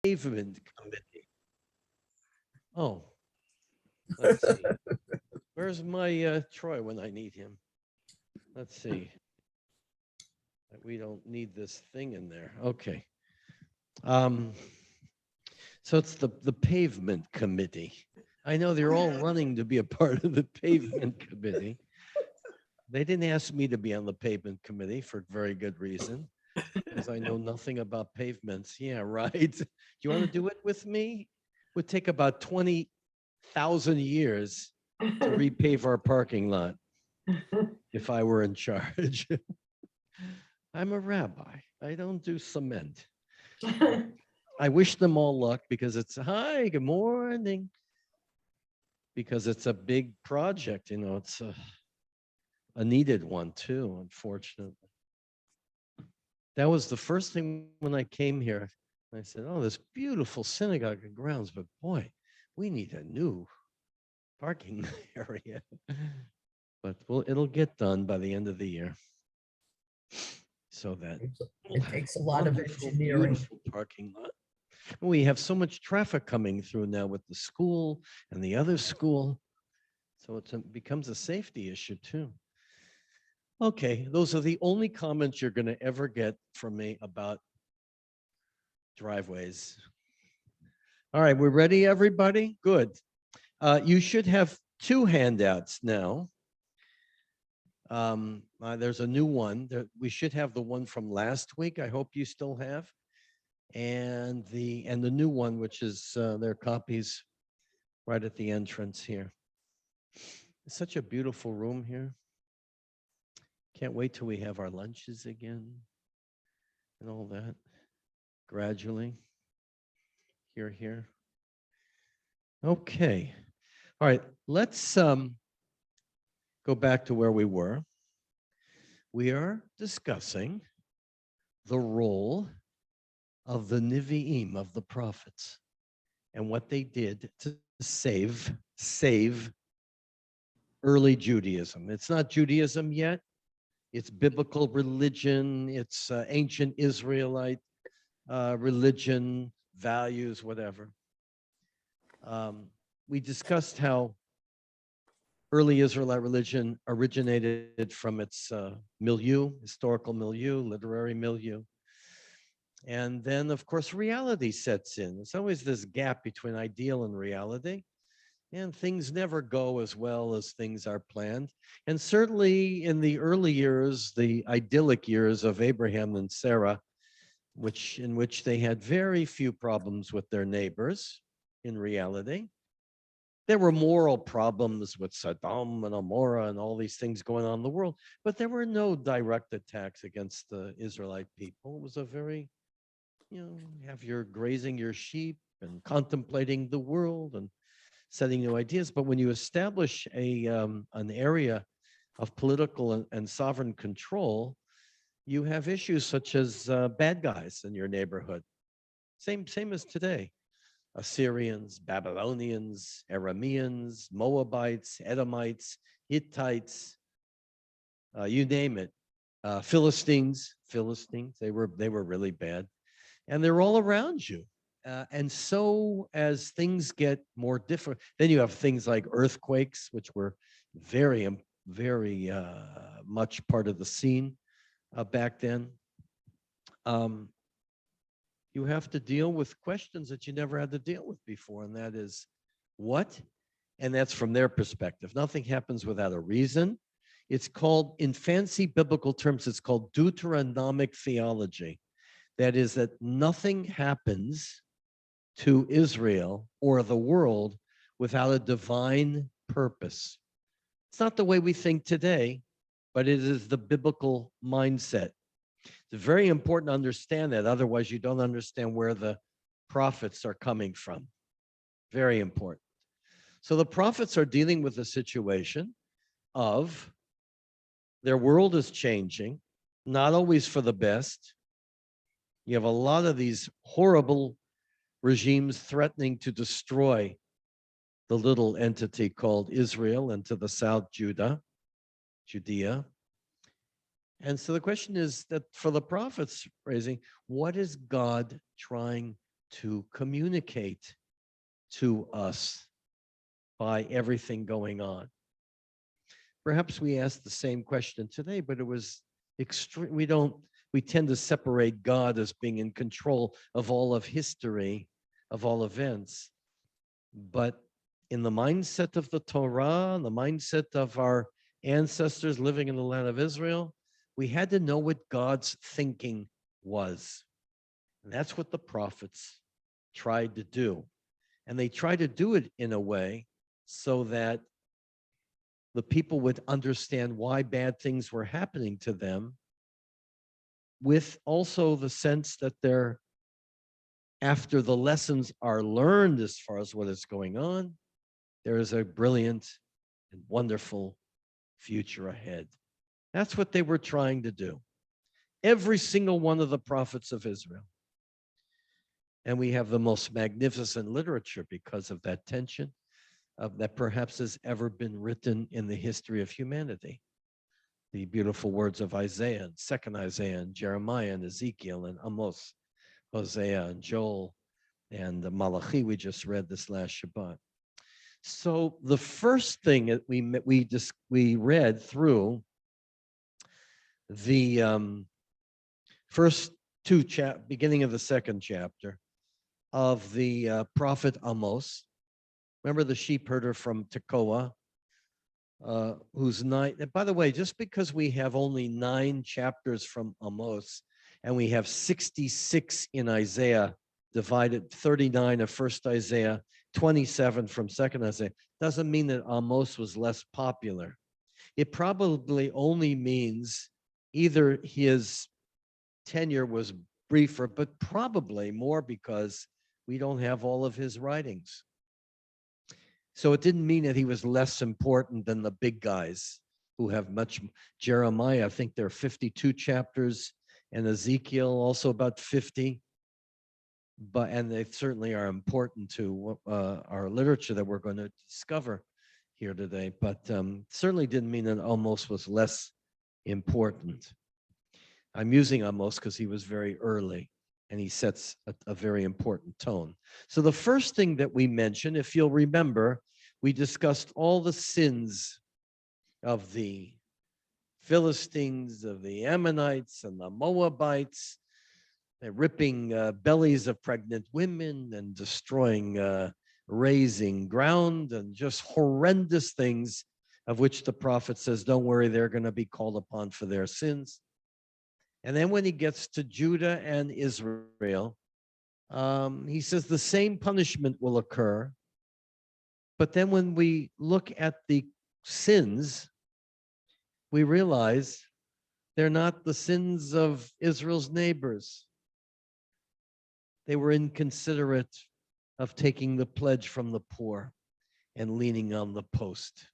Pavement Committee. Oh, let's see. Where's my Troy when I need him? Let's see. We don't need this thing in there. Okay. Um, so it's the Pavement Committee. I know they're all running to be a part of the Pavement Committee. They didn't ask me to be on the Pavement Committee for very good reason, because I know nothing about pavements. Yeah, right. Do you want to do it with me? It would take about 20,000 years to repave our parking lot if I were in charge. I'm a rabbi. I don't do cement. I wish them all luck because it's hi, good morning. Because it's a big project, it's a needed one too, unfortunately. That was the first thing when I came here. I said, oh, this beautiful synagogue and grounds, but boy, we need a new parking area. But it'll get done by the end of the year. So that it takes a lot of engineering. Beautiful parking lot. We have so much traffic coming through now with the school and the other school. So it becomes a safety issue too. Okay, those are the only comments you're going to ever get from me about driveways. All right, we're ready, everybody? Good. You should have two handouts now. There's a new one. We should have the one from last week. I hope you still have. And the new one, which is their copies right at the entrance here. It's such a beautiful room here. Can't wait till we have our lunches again and all that gradually. Here. Okay. All right, let's go back to where we were. We are discussing the role of the Nevi'im, of the prophets, and what they did to save early Judaism. It's not Judaism yet. It's biblical religion. It's ancient Israelite religion, values, whatever. We discussed how early Israelite religion originated from its milieu, historical milieu, literary milieu. And then, of course, reality sets in. There's always this gap between ideal and reality. And things never go as well as things are planned. And certainly in the early years, the idyllic years of Abraham and Sarah, in which they had very few problems with their neighbors in reality. There were moral problems with Sodom and Gomorrah and all these things going on in the world, but there were no direct attacks against the Israelite people. It was a very, have your grazing your sheep and contemplating the world and setting new ideas. But when you establish an area of political and sovereign control, you have issues such as bad guys in your neighborhood. Same as today. Assyrians, Babylonians, Arameans, Moabites, Edomites, Hittites, you name it. Philistines, they were really bad. And they're all around you. And so as things get more different, then you have things like earthquakes, which were very, very much part of the scene back then. You have to deal with questions that you never had to deal with before, and that is what? And that's from their perspective. Nothing happens without a reason. It's called, in fancy biblical terms, it's called Deuteronomic theology. That is that nothing happens to Israel or the world without a divine purpose. It's not the way we think today, but it is the biblical mindset. It's very important to understand that. Otherwise, you don't understand where the prophets are coming from. Very important. So the prophets are dealing with a situation of their world is changing, not always for the best. You have a lot of these horrible regimes threatening to destroy the little entity called Israel, and to the south, Judea. And so the question is that for the prophets raising, what is God trying to communicate to us by everything going on. Perhaps we asked the same question today, but it was extreme. We tend to separate God as being in control of all of history, of all events. But in the mindset of the Torah, the mindset of our ancestors living in the land of Israel, we had to know what God's thinking was. And that's what the prophets tried to do. And they tried to do it in a way so that the people would understand why bad things were happening to them, with also the sense that they're, after the lessons are learned as far as what is going on, there is a brilliant and wonderful future ahead. That's what they were trying to do. Every single one of the prophets of Israel. And we have the most magnificent literature because of that tension that perhaps has ever been written in the history of humanity. The beautiful words of Isaiah, and second Isaiah, and Jeremiah, and Ezekiel, and Amos, Hosea, and Joel, and Malachi we just read this last Shabbat. So the first thing that we read through the first beginning of the second chapter of the prophet Amos. Remember the sheep herder from Tekoa, who's 9. And by the way, just because we have only 9 chapters from Amos and we have 66 in Isaiah, divided 39 of first Isaiah, 27 from second Isaiah, doesn't mean that Amos was less popular. It probably only means either his tenure was briefer, but probably more because we don't have all of his writings. So it didn't mean that he was less important than the big guys who have much. Jeremiah, I think there are 52 chapters, and Ezekiel also about 50. And they certainly are important to our literature that we're going to discover here today. But certainly didn't mean that Amos was less important. I'm using Amos because he was very early, and he sets a very important tone. So the first thing that we mentioned, if you'll remember, we discussed all the sins of the Philistines, of the Ammonites, and the Moabites. They're ripping bellies of pregnant women and destroying raising ground, and just horrendous things of which the prophet says, don't worry, they're going to be called upon for their sins. And then when he gets to Judah and Israel, he says the same punishment will occur. But then when we look at the sins, we realize they're not the sins of Israel's neighbors. They were inconsiderate of taking the pledge from the poor and leaning on the post.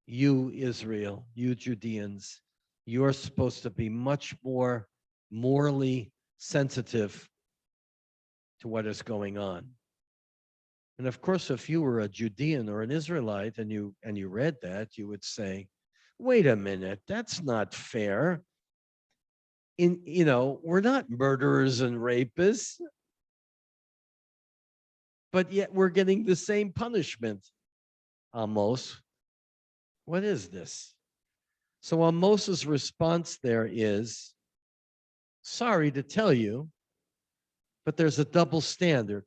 You, Israel, you Judeans, you're supposed to be much more morally sensitive to what is going on. And of course, if you were a Judean or an Israelite and you read that, you would say, wait a minute, that's not fair. We're not murderers and rapists, but yet we're getting the same punishment. Amos, what is this? So Amos's response there is, sorry to tell you, but there's a double standard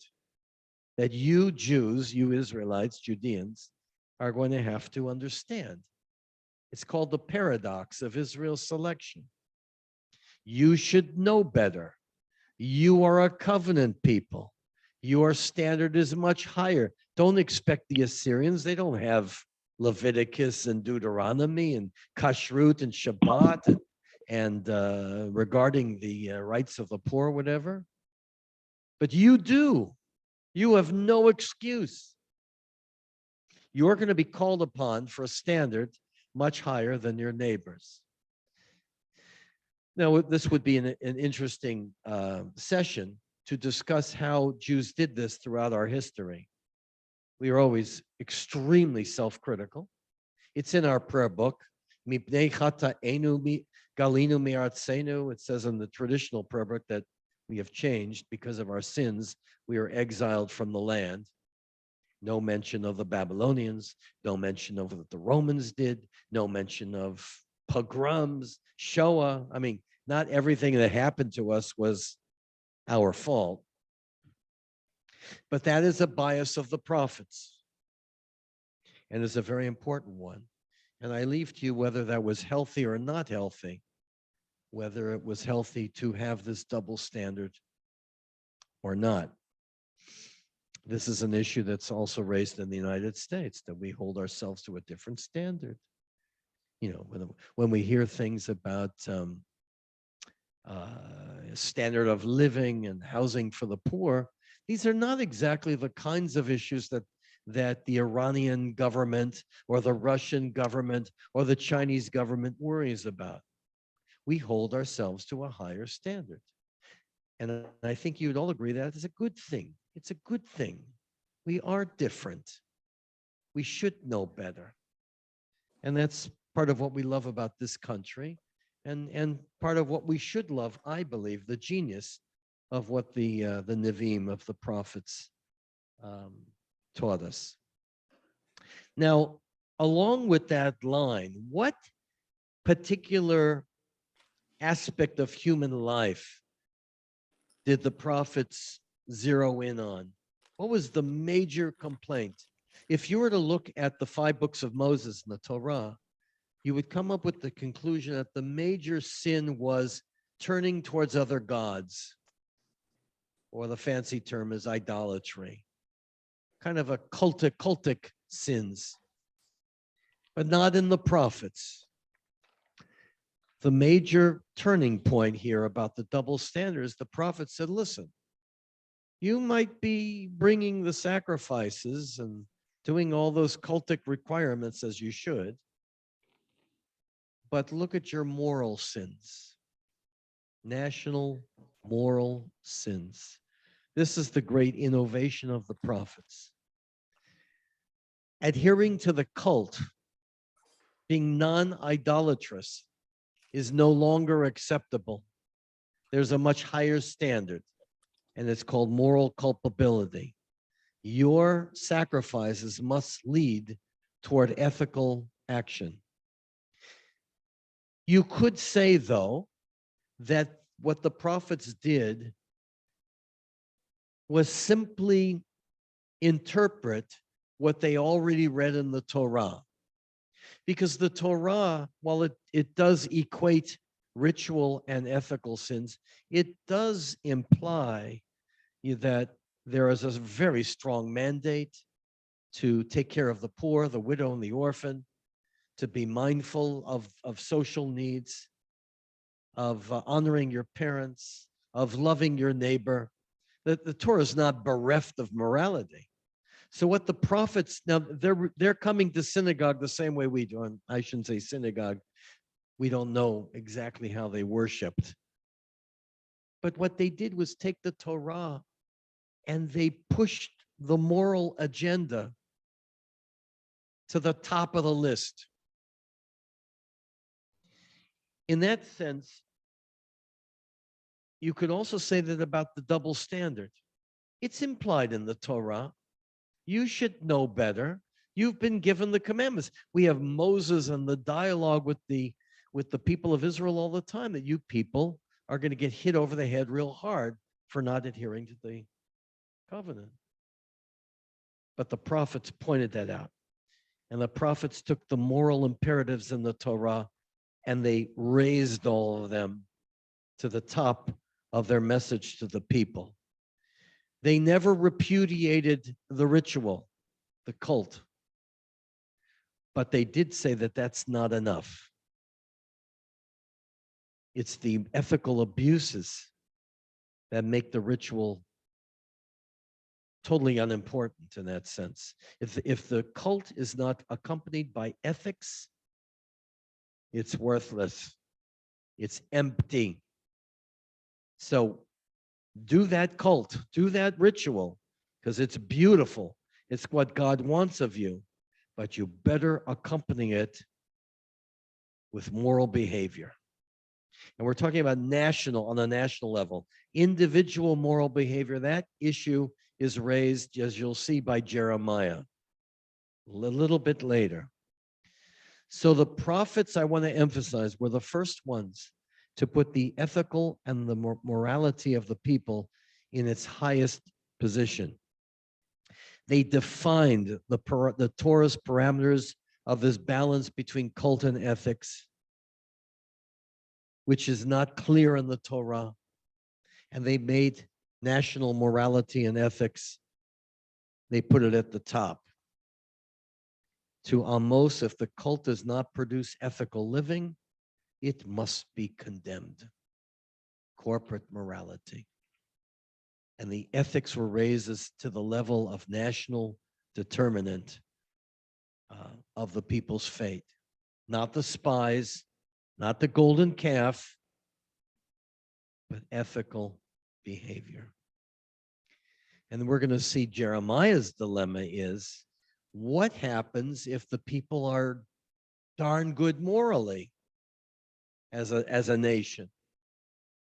that you Jews, you Israelites, Judeans, are going to have to understand. It's called the paradox of Israel's selection. You should know better. You are a covenant people. Your standard is much higher. Don't expect the Assyrians. They don't have Leviticus and Deuteronomy and Kashrut and Shabbat and regarding the rights of the poor, whatever. But you do. You have no excuse. You're going to be called upon for a standard much higher than your neighbors. Now, this would be an interesting session to discuss how Jews did this throughout our history. We are always extremely self-critical. It's in our prayer book. It says in the traditional prayer book that We have changed because of our sins. We are exiled from the land. No mention of the Babylonians, no mention of what the Romans did, no mention of pogroms, Shoah. I mean, not everything that happened to us was our fault. But that is a bias of the prophets, and is a very important one. And I leave to you whether that was healthy or not healthy, whether it was healthy to have this double standard or not. This is an issue that's also raised in the United States, that we hold ourselves to a different standard. You know, when we hear things about standard of living and housing for the poor, these are not exactly the kinds of issues that the Iranian government or the Russian government or the Chinese government worries about. We hold ourselves to a higher standard. And I think you'd all agree that is a good thing. It's a good thing. We are different. We should know better. And that's part of what we love about this country, and part of what we should love, I believe, the genius of what the Nevi'im, of the prophets, taught us. Now, along with that line, what particular aspect of human life did the prophets zero in on? What was the major complaint? If you were to look at the 5 books of Moses in the Torah, you would come up with the conclusion that the major sin was turning towards other gods, or the fancy term is idolatry, kind of a cultic sins, but not in the prophets. The major turning point here about the double standards, the prophet said, listen, you might be bringing the sacrifices and doing all those cultic requirements as you should, but look at your moral sins, national moral sins. This is the great innovation of the prophets. Adhering to the cult, being non-idolatrous, is no longer acceptable. There's a much higher standard, and it's called moral culpability. Your sacrifices must lead toward ethical action. You could say, though, that what the prophets did was simply interpret what they already read in the Torah. Because the Torah, while it does equate ritual and ethical sins, it does imply that there is a very strong mandate to take care of the poor, the widow, and the orphan, to be mindful of social needs, of honoring your parents, of loving your neighbor. The Torah is not bereft of morality. So what the prophets, now they're coming to synagogue the same way we do, and I shouldn't say synagogue. We don't know exactly how they worshiped. But what they did was take the Torah and they pushed the moral agenda to the top of the list. In that sense, you could also say that about the double standard. It's implied in the Torah. You should know better. You've been given the commandments. We have Moses and the dialogue with the people of Israel all the time, that you people are going to get hit over the head real hard for not adhering to the covenant. But the prophets pointed that out. And the prophets took the moral imperatives in the Torah and they raised all of them to the top of their message to the people. They never repudiated the ritual, the cult, but they did say that that's not enough. It's the ethical abuses that make the ritual totally unimportant in that sense. If the cult is not accompanied by ethics, it's worthless. It's empty. So do that cult, do that ritual, because it's beautiful. It's what God wants of you, but you better accompany it with moral behavior. And we're talking about on a national level. Individual moral behavior, that issue is raised, as you'll see, by Jeremiah a little bit later. So the prophets, I want to emphasize, were the first ones to put the ethical and the morality of the people in its highest position. They defined the Torah's parameters of this balance between cult and ethics, which is not clear in the Torah. And they made national morality and ethics, they put it at the top. To Amos, if the cult does not produce ethical living, it must be condemned. Corporate morality. And the ethics were raised to the level of national determinant of the people's fate. Not the spies, not the golden calf, but ethical behavior. And we're going to see Jeremiah's dilemma is, what happens if the people are darn good morally as a nation?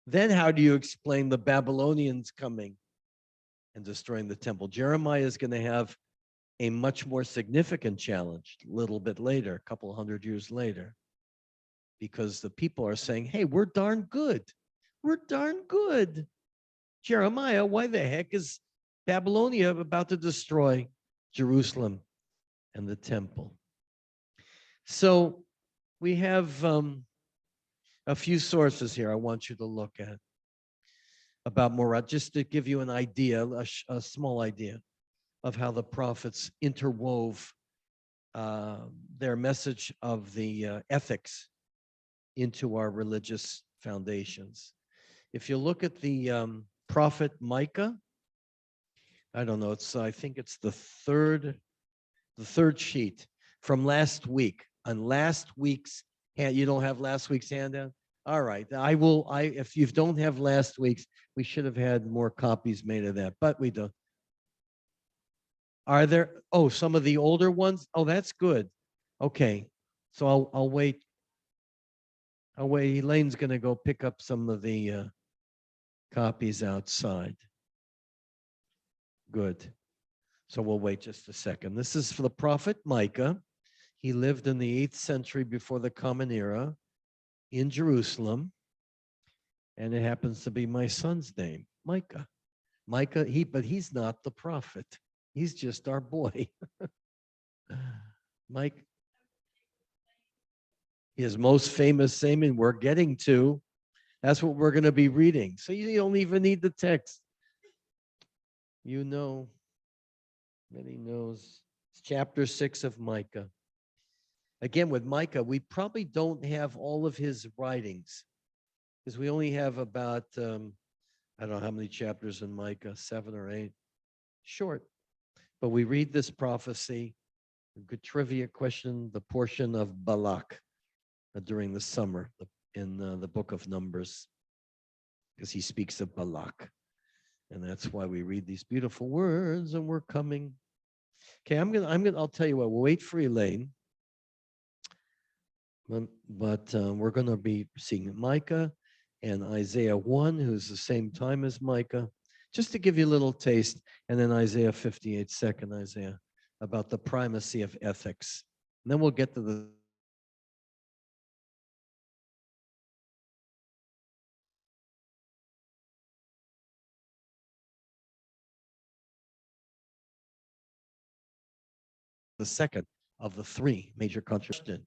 Then how do you explain the Babylonians coming and destroying the temple? Jeremiah is going to have a much more significant challenge a little bit later, a couple hundred years later, because the people are saying, hey, we're darn good. We're darn good. Jeremiah, why the heck is Babylonia about to destroy Jerusalem and the temple? So we have a few sources here I want you to look at about Morad, just to give you an idea, a small idea of how the prophets interwove their message of the ethics into our religious foundations. If you look at the prophet Micah, I don't know, I think it's the third sheet from last week. On last week's hand, you don't have last week's handout? All right, if you don't have last week's, we should have had more copies made of that, but we don't. Are there, some of the older ones? Oh, that's good. Okay, so I'll wait. Elaine's gonna go pick up some of the copies outside. Good. So we'll wait just a second. This is for the prophet Micah. He lived in the 8th century before the Common Era in Jerusalem. And it happens to be my son's name, Micah. Micah, but he's not the prophet. He's just our boy. Mike, his most famous saying, we're getting to, that's what we're going to be reading. So you don't even need the text. You know, many knows. It's chapter 6 of Micah. Again, with Micah, we probably don't have all of his writings because we only have about, I don't know how many chapters in Micah, 7 or 8, short. But we read this prophecy, a good trivia question, the portion of Balak during the summer in the book of Numbers, because he speaks of Balak. And that's why we read these beautiful words, and we're coming. Okay, I'll tell you what, we'll wait for Elaine. But we're going to be seeing Micah and Isaiah 1, who's the same time as Micah, just to give you a little taste, and then Isaiah 58, second Isaiah, about the primacy of ethics. And then we'll get to the second of the 3 major controversies.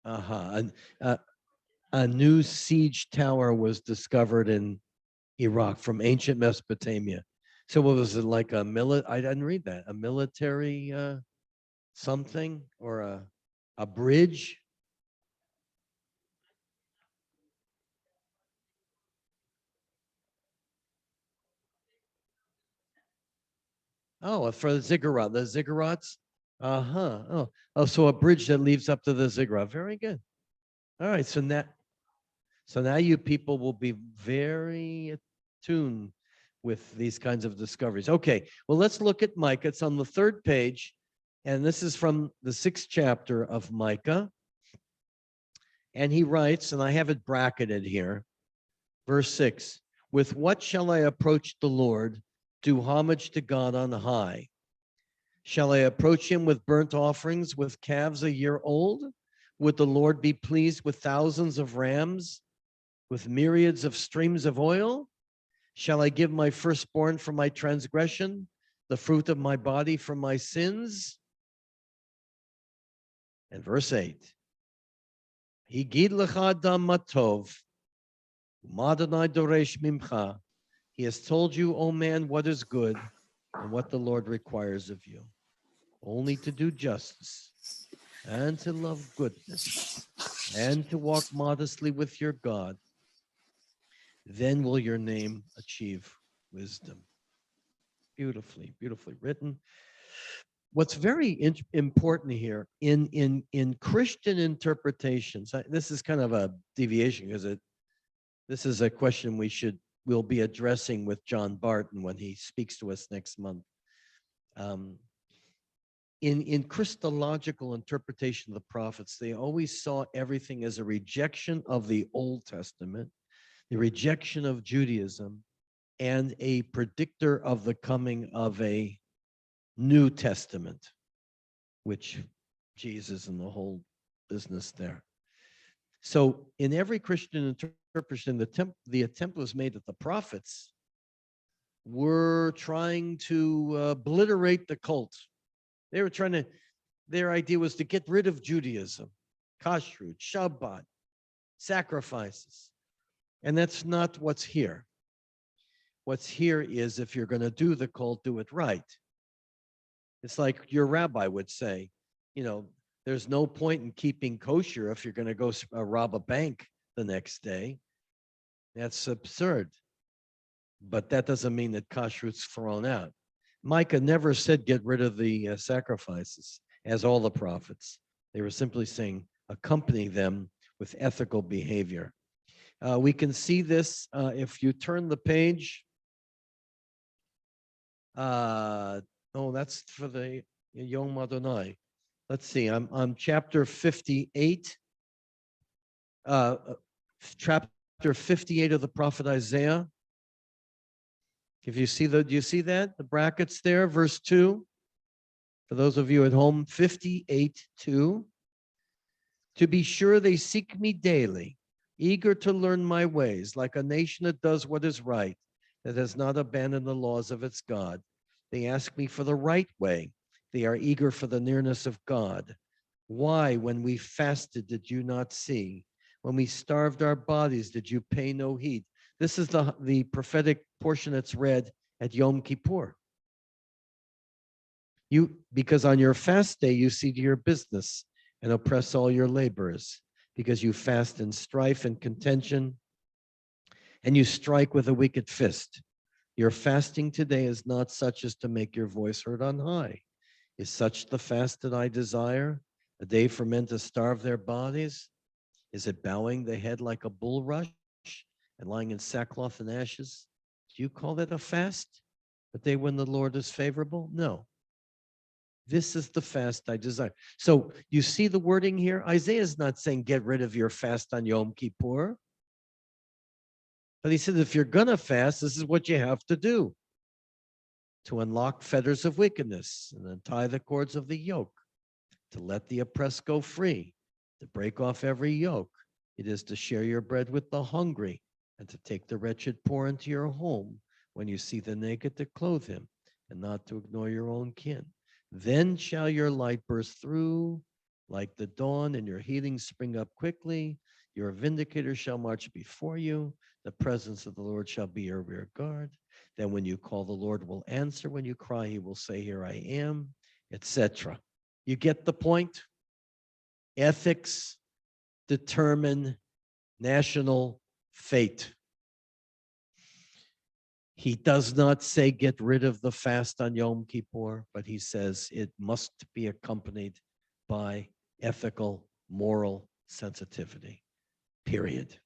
A new siege tower was discovered in Iraq from ancient Mesopotamia. So what was it, like a I didn't read that. A military something, or a bridge? Oh, for the ziggurats? Oh, so a bridge that leads up to the ziggurat. Very good. All right, so So now you people will be very attuned with these kinds of discoveries. Okay, well, let's look at Micah. It's on the 3rd page, and this is from the 6th chapter of Micah. And he writes, and I have it bracketed here, verse 6, with what shall I approach the Lord, do homage to God on high? Shall I approach him with burnt offerings, with calves a year old? Would the Lord be pleased with thousands of rams, with myriads of streams of oil? Shall I give my firstborn for my transgression, the fruit of my body for my sins? And verse 8, Higid lecha adam matov, u'madonai doresh mimcha. He has told you, O man, what is good and what the Lord requires of you, only to do justice and to love goodness and to walk modestly with your God. Then will your name achieve wisdom. Beautifully, beautifully written. What's very important here in Christian interpretations, this is kind of a deviation because this is a question we'll be addressing with John Barton when he speaks to us next month. In Christological interpretation of the prophets, they always saw everything as a rejection of the Old Testament, the rejection of Judaism, and a predictor of the coming of a New Testament, which Jesus and the whole business there. So in every Christian interpretation, the attempt was made that the prophets were trying to obliterate the cult. They were their idea was to get rid of Judaism, kashrut, Shabbat, sacrifices. And that's not what's here. What's here is if you're going to do the cult, do it right. It's like your rabbi would say, there's no point in keeping kosher if you're going to go rob a bank the next day. That's absurd. But that doesn't mean that kashrut's thrown out. Micah never said get rid of the sacrifices, as all the prophets. They were simply saying accompany them with ethical behavior. We can see this if you turn the page. That's for the Yom Adonai. Let's see, I'm on chapter 58. Chapter 58 of the prophet Isaiah. If you see do you see that? The brackets there, verse 2. For those of you at home, 58:2. To be sure they seek me daily, eager to learn my ways, like a nation that does what is right, that has not abandoned the laws of its God. They ask me for the right way. They are eager for the nearness of God. Why, when we fasted, did you not see? When we starved our bodies, did you pay no heed? This is the prophetic portion that's read at Yom Kippur. Because on your fast day, you see to your business and oppress all your laborers, because you fast in strife and contention, and you strike with a wicked fist. Your fasting today is not such as to make your voice heard on high. Is such the fast that I desire, a day for men to starve their bodies? Is it bowing the head like a bulrush and lying in sackcloth and ashes? Do you call that a fast? A day when the Lord is favorable? No. This is the fast I desire. So you see the wording here? Isaiah is not saying get rid of your fast on Yom Kippur. But he said, if you're going to fast, this is what you have to do. To unlock fetters of wickedness and untie the cords of the yoke, to let the oppressed go free, to break off every yoke. It is to share your bread with the hungry and to take the wretched poor into your home when you see the naked to clothe him and not to ignore your own kin. Then shall your light burst through like the dawn and your healing spring up quickly. Your vindicator shall march before you. The presence of the Lord shall be your rear guard. Then when you call, the Lord will answer. When you cry, he will say, here I am, etc. You get the point? Ethics determine national fate. He does not say get rid of the fast on Yom Kippur, but he says it must be accompanied by ethical, moral sensitivity, period.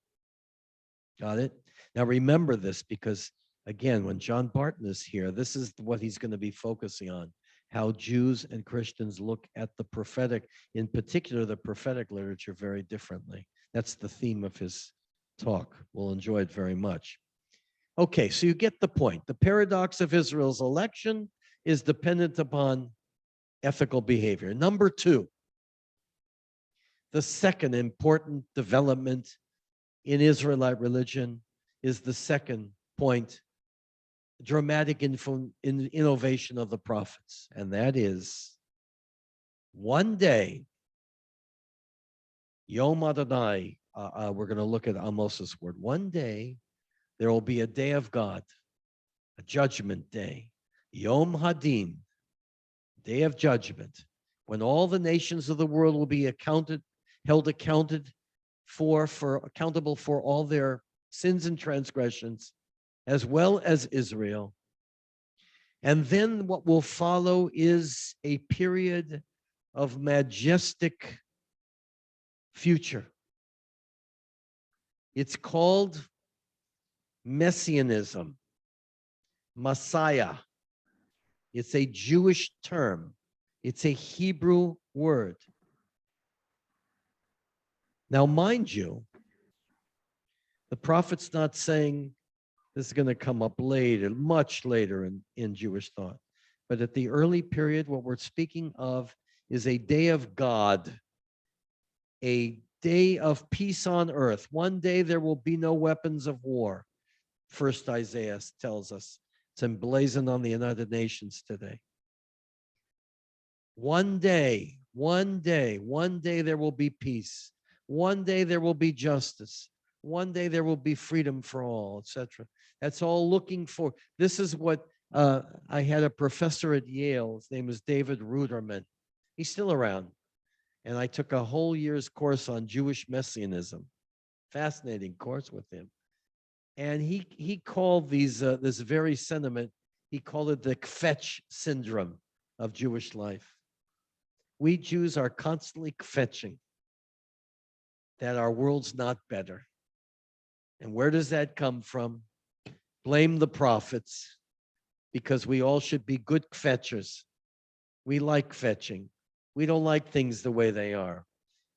Got it? Now remember this, because again, when John Barton is here, this is what he's going to be focusing on: how Jews and Christians look at the prophetic, in particular the prophetic literature, very differently. That's the theme of his talk. We'll enjoy it very much. Okay, so you get the point. The paradox of Israel's election is dependent upon ethical behavior. Number two, the second important development in Israelite religion is the second point: dramatic innovation of the prophets. And that is, one day, Yom Adonai, we're going to look at Amos's word. One day, there will be a day of God, a judgment day, Yom Hadin, day of judgment, when all the nations of the world will be held accountable for all their sins and transgressions, as well as Israel. And then what will follow is a period of majestic future. It's called Messianism, Messiah. It's a Jewish term. It's a Hebrew word. Now, mind you, the prophet's not saying this is going to come up later, much later in Jewish thought. But at the early period, what we're speaking of is a day of God, a day of peace on earth. One day there will be no weapons of war. First Isaiah tells us. It's emblazoned on the United Nations today. One day there will be peace. One day there will be justice. One day there will be freedom for all, etc. That's all looking for. This is what I had a professor at Yale. His name is David Ruderman. He's still around. And I took a whole year's course on Jewish messianism. Fascinating course with him. And he called this very sentiment, he called it the kvetch syndrome of Jewish life. We Jews are constantly kvetching that our world's not better. And where does that come from? Blame the prophets, because we all should be good kvetchers. We like kvetching. We don't like things the way they are.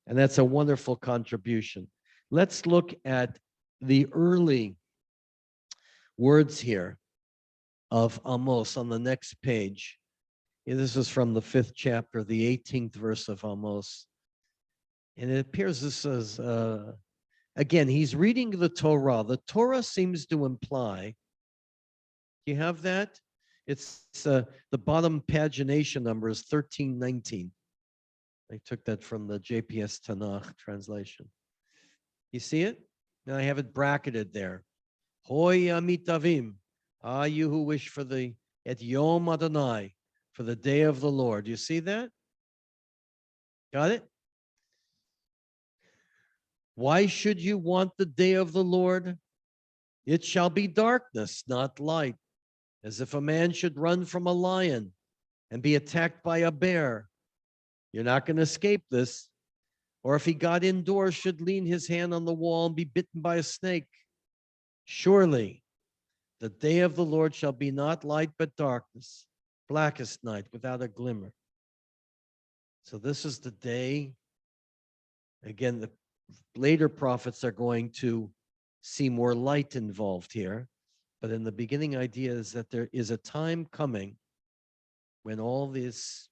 And that's a wonderful contribution. Let's look at the early words here of Amos on the next page. This is from the 5th chapter, the 18th verse of Amos. And it appears this is, again, he's reading the Torah. The Torah seems to imply, do you have that? It's the bottom pagination number is 1319. I took that from the JPS Tanakh translation. You see it? And I have it bracketed there. Hoy amitavim, you who wish for the et Yom Adonai, for the day of the Lord. You see that? Got it? Why should you want the day of the Lord? It shall be darkness, not light, as if a man should run from a lion and be attacked by a bear. You're not going to escape this. Or if he got indoors, should lean his hand on the wall and be bitten by a snake. Surely the day of the Lord shall be not light but darkness, blackest night without a glimmer. So this is the day. Again, the later prophets are going to see more light involved here. But in the beginning idea is that there is a time coming when all these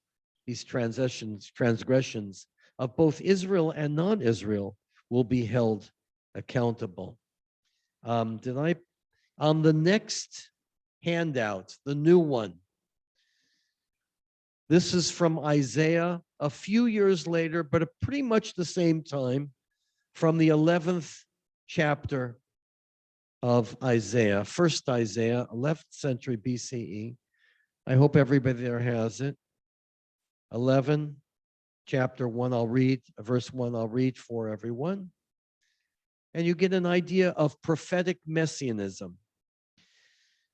transgressions of both Israel and non-Israel will be held accountable. On the next handout, the new one, this is from Isaiah a few years later, but at pretty much the same time, from the 11th chapter of Isaiah, first Isaiah, 11th century BCE. I hope everybody there has it. 11, chapter 1, I'll read, verse 1, I'll read for everyone. And you get an idea of prophetic messianism.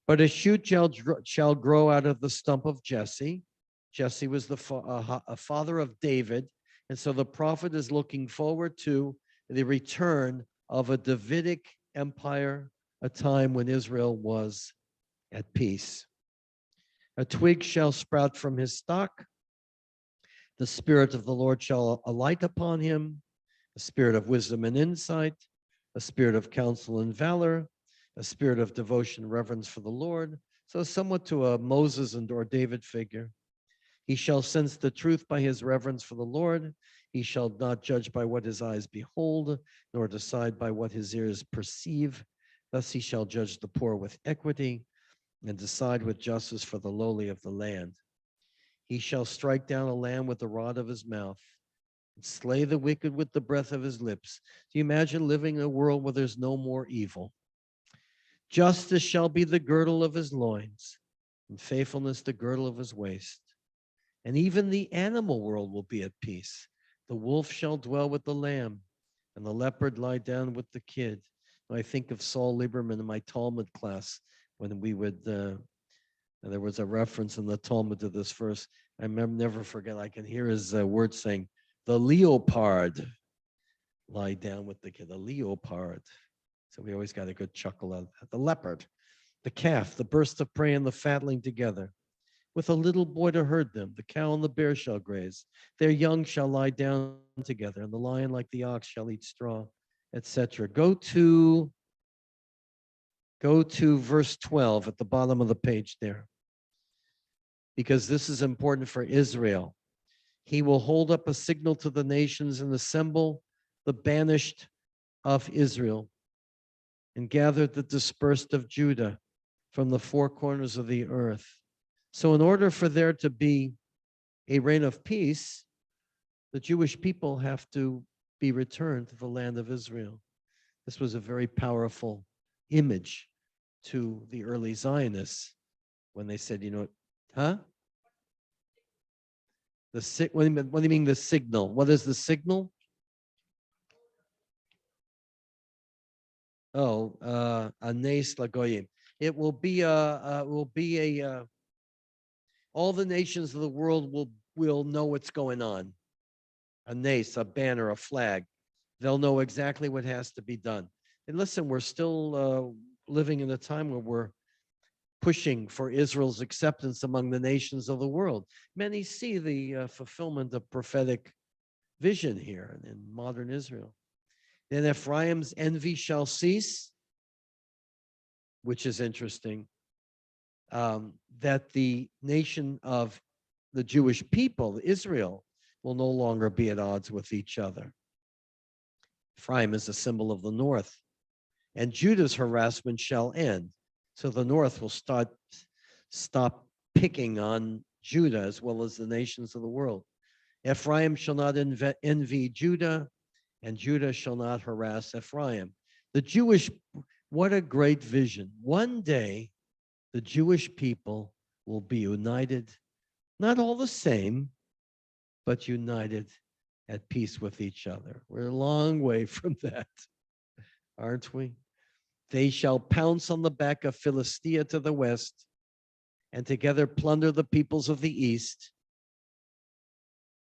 But a shoot shall grow out of the stump of Jesse. Jesse was the father of David. And so the prophet is looking forward to the return of a Davidic Empire, a time when Israel was at peace. A twig shall sprout from his stalk. The Spirit of the Lord shall alight upon him, a spirit of wisdom and insight, a spirit of counsel and valor, a spirit of devotion and reverence for the Lord. So somewhat to a Moses and or David figure. He shall sense the truth by his reverence for the Lord. He shall not judge by what his eyes behold, nor decide by what his ears perceive. Thus he shall judge the poor with equity and decide with justice for the lowly of the land. He shall strike down a lamb with the rod of his mouth and slay the wicked with the breath of his lips. Do you imagine living in a world where there's no more evil? Justice shall be the girdle of his loins, and faithfulness the girdle of his waist. And even the animal world will be at peace. The wolf shall dwell with the lamb, and the leopard lie down with the kid. I think of Saul Lieberman in my Talmud class when we would, and there was a reference in the Talmud to this verse. I never forget, I can hear his words saying, the leopard lie down with the kid, the leopard. So we always got a good chuckle out of that. The leopard, the calf, the burst of prey, and the fatling together. With a little boy to herd them, the cow and the bear shall graze. Their young shall lie down together, and the lion like the ox shall eat straw, etc. Go to verse 12 at the bottom of the page there, because this is important for Israel. He will hold up a signal to the nations and assemble the banished of Israel and gather the dispersed of Judah from the four corners of the earth. So in order for there to be a reign of peace, the Jewish people have to be returned to the land of Israel. This was a very powerful image to the early Zionists when they said, you know, huh? What do you mean the signal? What is the signal? Oh, Anes Lagoyim. It will be all the nations of the world will know what's going on. A nace, a banner, a flag. They'll know exactly what has to be done. And listen, we're still living in a time where we're pushing for Israel's acceptance among the nations of the world. Many see the fulfillment of prophetic vision here in modern Israel. Then Ephraim's envy shall cease, which is interesting, that the nation of the Jewish people, Israel, will no longer be at odds with each other. Ephraim is a symbol of the north, and Judah's harassment shall end. So the north will stop picking on Judah as well as the nations of the world. Ephraim shall not envy Judah, and Judah shall not harass Ephraim. What a great vision. One day, the Jewish people will be united, not all the same, but united at peace with each other. We're a long way from that, aren't we? They shall pounce on the back of Philistia to the west, and together plunder the peoples of the east.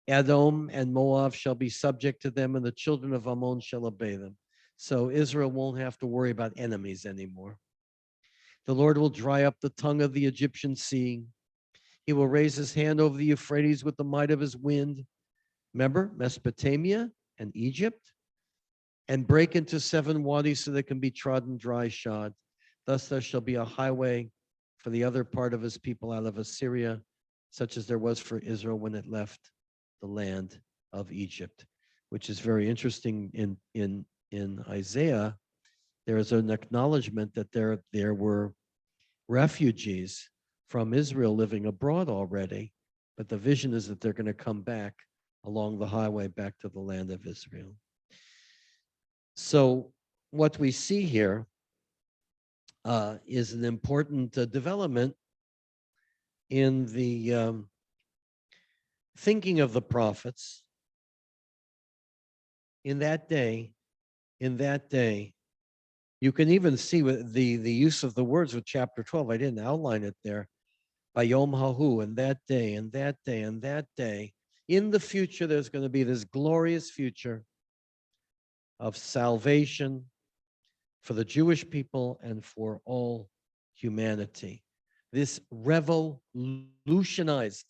Edom and Moab shall be subject to them, and the children of Ammon shall obey them. So Israel won't have to worry about enemies anymore. The Lord will dry up the tongue of the Egyptian sea. He will raise his hand over the Euphrates with the might of his wind. Remember, Mesopotamia and Egypt? And break into 7 wadis so they can be trodden dry shod. Thus there shall be a highway for the other part of his people out of Assyria, such as there was for Israel when it left the land of Egypt, which is very interesting. In Isaiah, there is an acknowledgement that there were refugees from Israel living abroad already, but the vision is that they're going to come back along the highway back to the land of Israel. So what we see here is an important development in the thinking of the prophets. In that day, you can even see with the use of the words with chapter 12. I didn't outline it there. Bayom Hahu, and that day, and that day, and that day. In the future, there's going to be this glorious future of salvation for the Jewish people and for all humanity. This revolutionized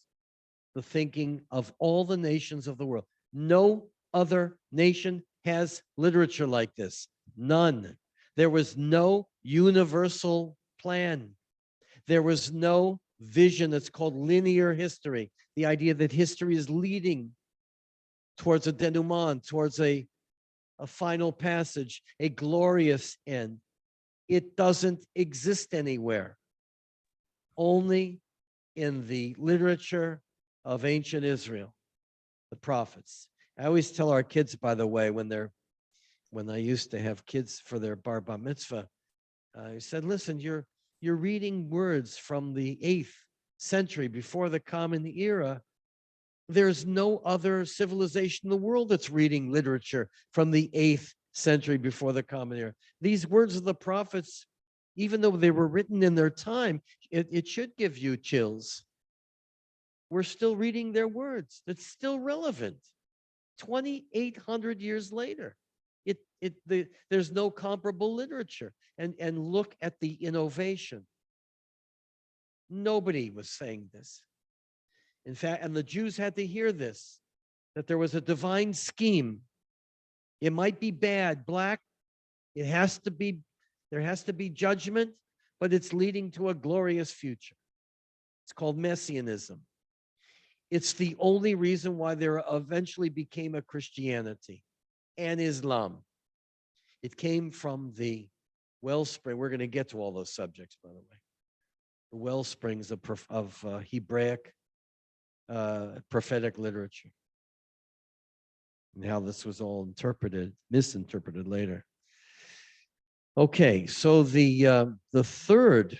the thinking of all the nations of the world. No other nation has literature like this. None. There was no universal plan. There was no vision that's called linear history. The idea that history is leading towards a denouement, towards a final passage, a glorious end. It doesn't exist anywhere. Only in the literature of ancient Israel, the prophets. I always tell our kids, by the way, when I used to have kids for their bar mitzvah, I said, listen, you're reading words from the 8th century before the Common Era. There's no other civilization in the world that's reading literature from the 8th century before the Common Era. These words of the prophets, even though they were written in their time, it should give you chills. We're still reading their words. It's still relevant. 2,800 years later, there's no comparable literature. And look at the innovation. Nobody was saying this. In fact, and the Jews had to hear this, that there was a divine scheme. It might be bad, black. There has to be judgment, but it's leading to a glorious future. It's called Messianism. It's the only reason why there eventually became a Christianity and Islam. It came from the wellspring. We're going to get to all those subjects, by the way. The wellsprings of Hebraic prophetic literature, and how this was all misinterpreted later. Okay, so the third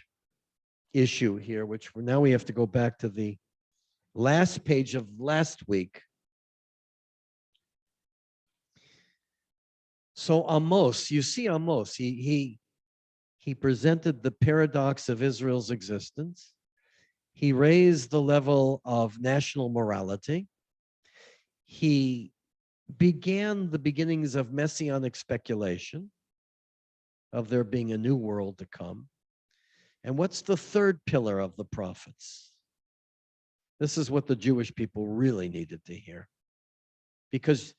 issue here, which now we have to go back to the last page of last week. So Amos, you see Amos, he presented the paradox of Israel's existence. He raised the level of national morality. He began the beginnings of messianic speculation, of there being a new world to come. And what's the third pillar of the prophets? This is what the Jewish people really needed to hear. Because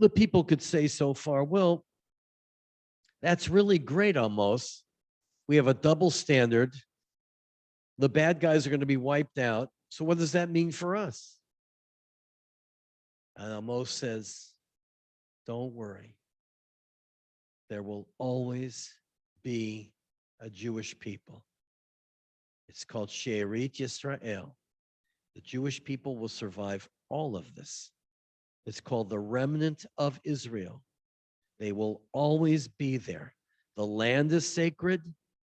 the people could say so far, well, that's really great, Amos. We have a double standard. The bad guys are going to be wiped out. So what does that mean for us? And Amos says, don't worry. There will always be a Jewish people. It's called She'erit Yisrael. The Jewish people will survive all of this. It's called the remnant of Israel. They will always be there. The land is sacred,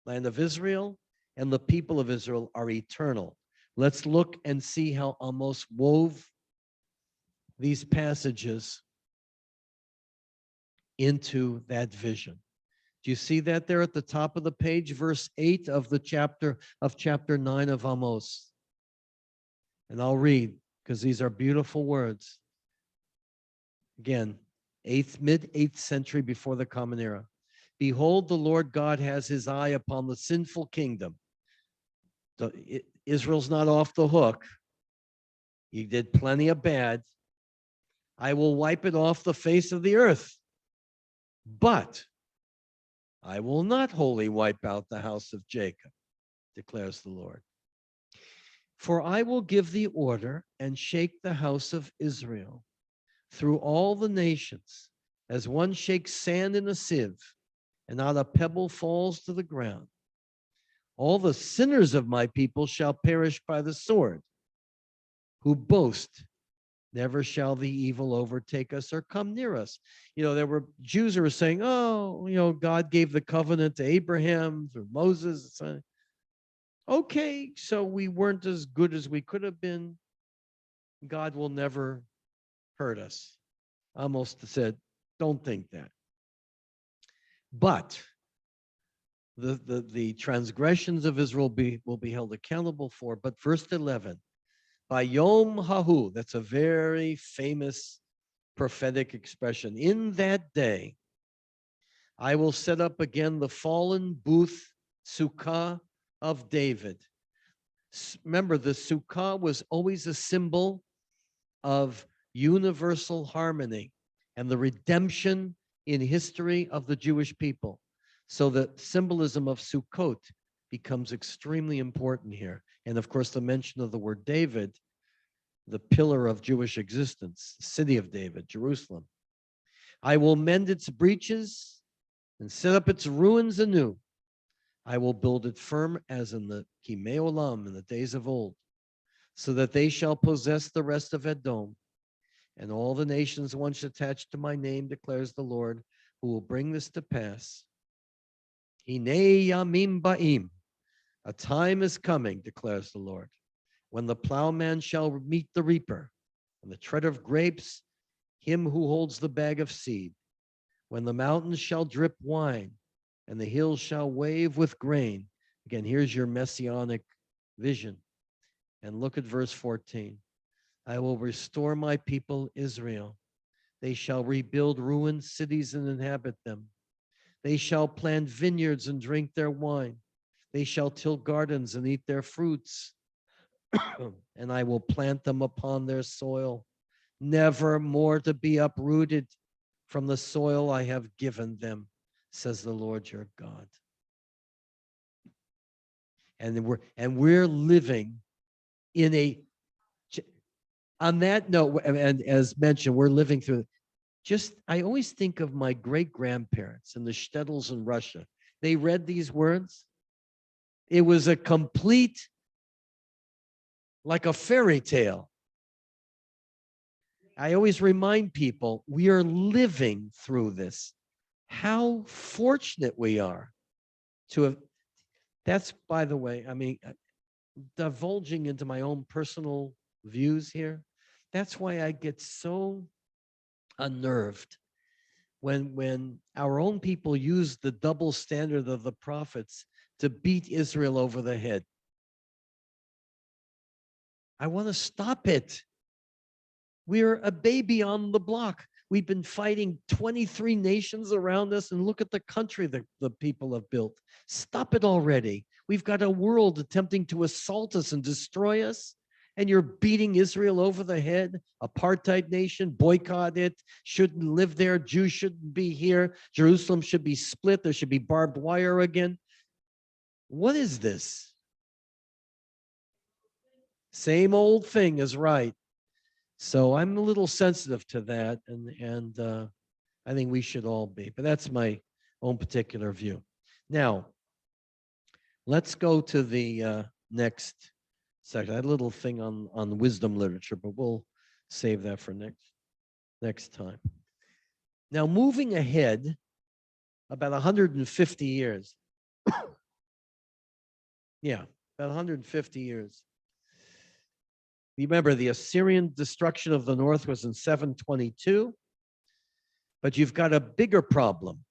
land of Israel, and the people of Israel are eternal. Let's look and see how Amos wove these passages into that vision. Do you see that there at the top of the page, verse 8 of chapter 9 of Amos? And I'll read, because these are beautiful words. Again, mid-8th century before the Common Era. Behold, the Lord God has his eye upon the sinful kingdom. Israel's not off the hook. He did plenty of bad. I will wipe it off the face of the earth. But I will not wholly wipe out the house of Jacob, declares the Lord. For I will give the order and shake the house of Israel through all the nations, as one shakes sand in a sieve, and not a pebble falls to the ground. All the sinners of my people shall perish by the sword, who boast, never shall the evil overtake us or come near us. There were Jews who were saying, God gave the covenant to Abraham through Moses. Okay, so we weren't as good as we could have been. God will never hurt us. Amos said, don't think that. But the transgressions of Israel will be held accountable for. But verse 11, by Yom Hahu, that's a very famous prophetic expression. In that day, I will set up again the fallen booth sukkah of David. Remember, the sukkah was always a symbol of universal harmony and the redemption in history of the Jewish people. So the symbolism of Sukkot becomes extremely important here. And of course, the mention of the word David, the pillar of Jewish existence, the city of David, Jerusalem. I will mend its breaches and set up its ruins anew. I will build it firm as in the Kimei Olam, in the days of old, so that they shall possess the rest of Edom. And all the nations once attached to my name, declares the Lord, who will bring this to pass. Hinei yamim ba'im. A time is coming, declares the Lord, when the plowman shall meet the reaper, and the treader of grapes, him who holds the bag of seed. When the mountains shall drip wine, and the hills shall wave with grain. Again, here's your messianic vision. And look at verse 14. I will restore my people Israel. They shall rebuild ruined cities and inhabit them. They shall plant vineyards and drink their wine. They shall till gardens and eat their fruits. And I will plant them upon their soil, never more to be uprooted from the soil I have given them, says the Lord your God. And we're living in a, on that note, and as mentioned, we're living through, I always think of my great-grandparents and the shtetls in Russia. They read these words. It was a complete, like a fairy tale. I always remind people, we are living through this. How fortunate we are to have, that's, by the way, I mean, divulging into my own personal views here, that's why I get so unnerved when our own people use the double standard of the prophets to beat Israel over the head. I want to stop it. We're a baby on the block. We've been fighting 23 nations around us, and look at the country that the people have built. Stop it already. We've got a world attempting to assault us and destroy us, and you're beating Israel over the head. Apartheid nation, boycott it, shouldn't live there. Jews shouldn't be here. Jerusalem should be split. There should be barbed wire again. What is this? Same old thing is right. So I'm a little sensitive to that, and I think we should all be. But that's my own particular view. Now, let's go to the next section. I had a little thing on wisdom literature, but we'll save that for next time. Now, moving ahead about 150 years. Yeah, about 150 years. Remember, the Assyrian destruction of the north was in 722, but you've got a bigger problem.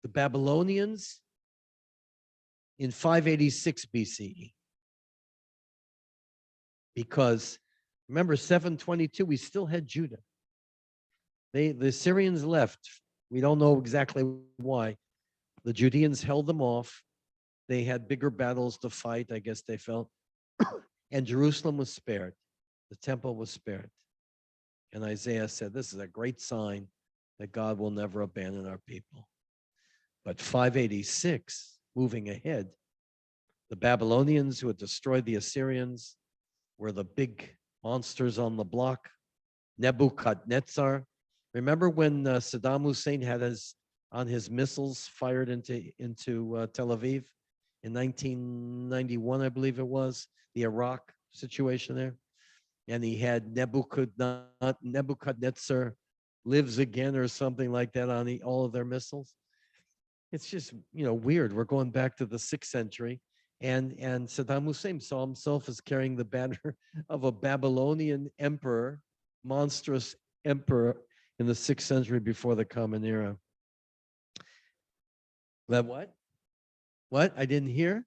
The Babylonians in 586 BCE. Because remember, 722, we still had Judah. The Assyrians left. We don't know exactly why. The Judeans held them off. They had bigger battles to fight, I guess they felt. And Jerusalem was spared. The temple was spared. And Isaiah said, this is a great sign that God will never abandon our people. But 586, moving ahead, the Babylonians who had destroyed the Assyrians were the big monsters on the block. Nebuchadnezzar. Remember when Saddam Hussein had on his missiles fired into Tel Aviv in 1991, I believe it was, the Iraq situation there? And he had Nebuchadnezzar lives again or something like that on all of their missiles. It's just, weird. We're going back to the 6th century. And Saddam Hussein saw himself as carrying the banner of a Babylonian emperor, monstrous emperor in the 6th century before the Common Era. That what? What? I didn't hear?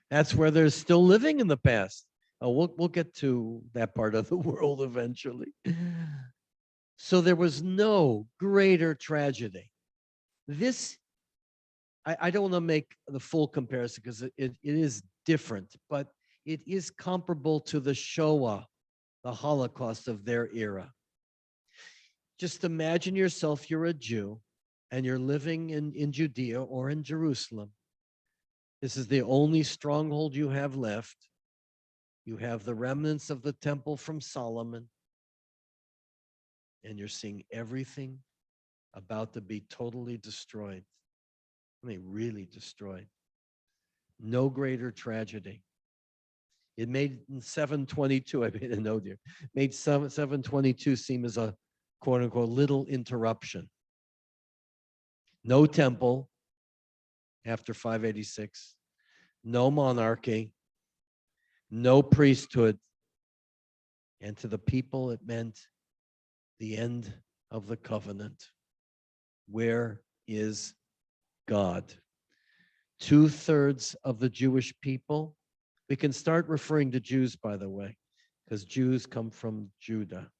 That's where they're still living in the past. Oh, we'll get to that part of the world eventually. So there was no greater tragedy. This, I don't want to make the full comparison because it is different, but it is comparable to the Shoah, the Holocaust of their era. Just imagine yourself, you're a Jew, and you're living in Judea or in Jerusalem. This is the only stronghold you have left. You have the remnants of the temple from Solomon, and you're seeing everything about to be totally destroyed. I mean, really destroyed. No greater tragedy. It made in 722, I made a note here, made 722 seem as a quote unquote little interruption. No temple after 586, no monarchy, no priesthood. And to the people, it meant the end of the covenant. Where is God? 2/3 of the Jewish people. We can start referring to Jews, by the way, because Jews come from Judah.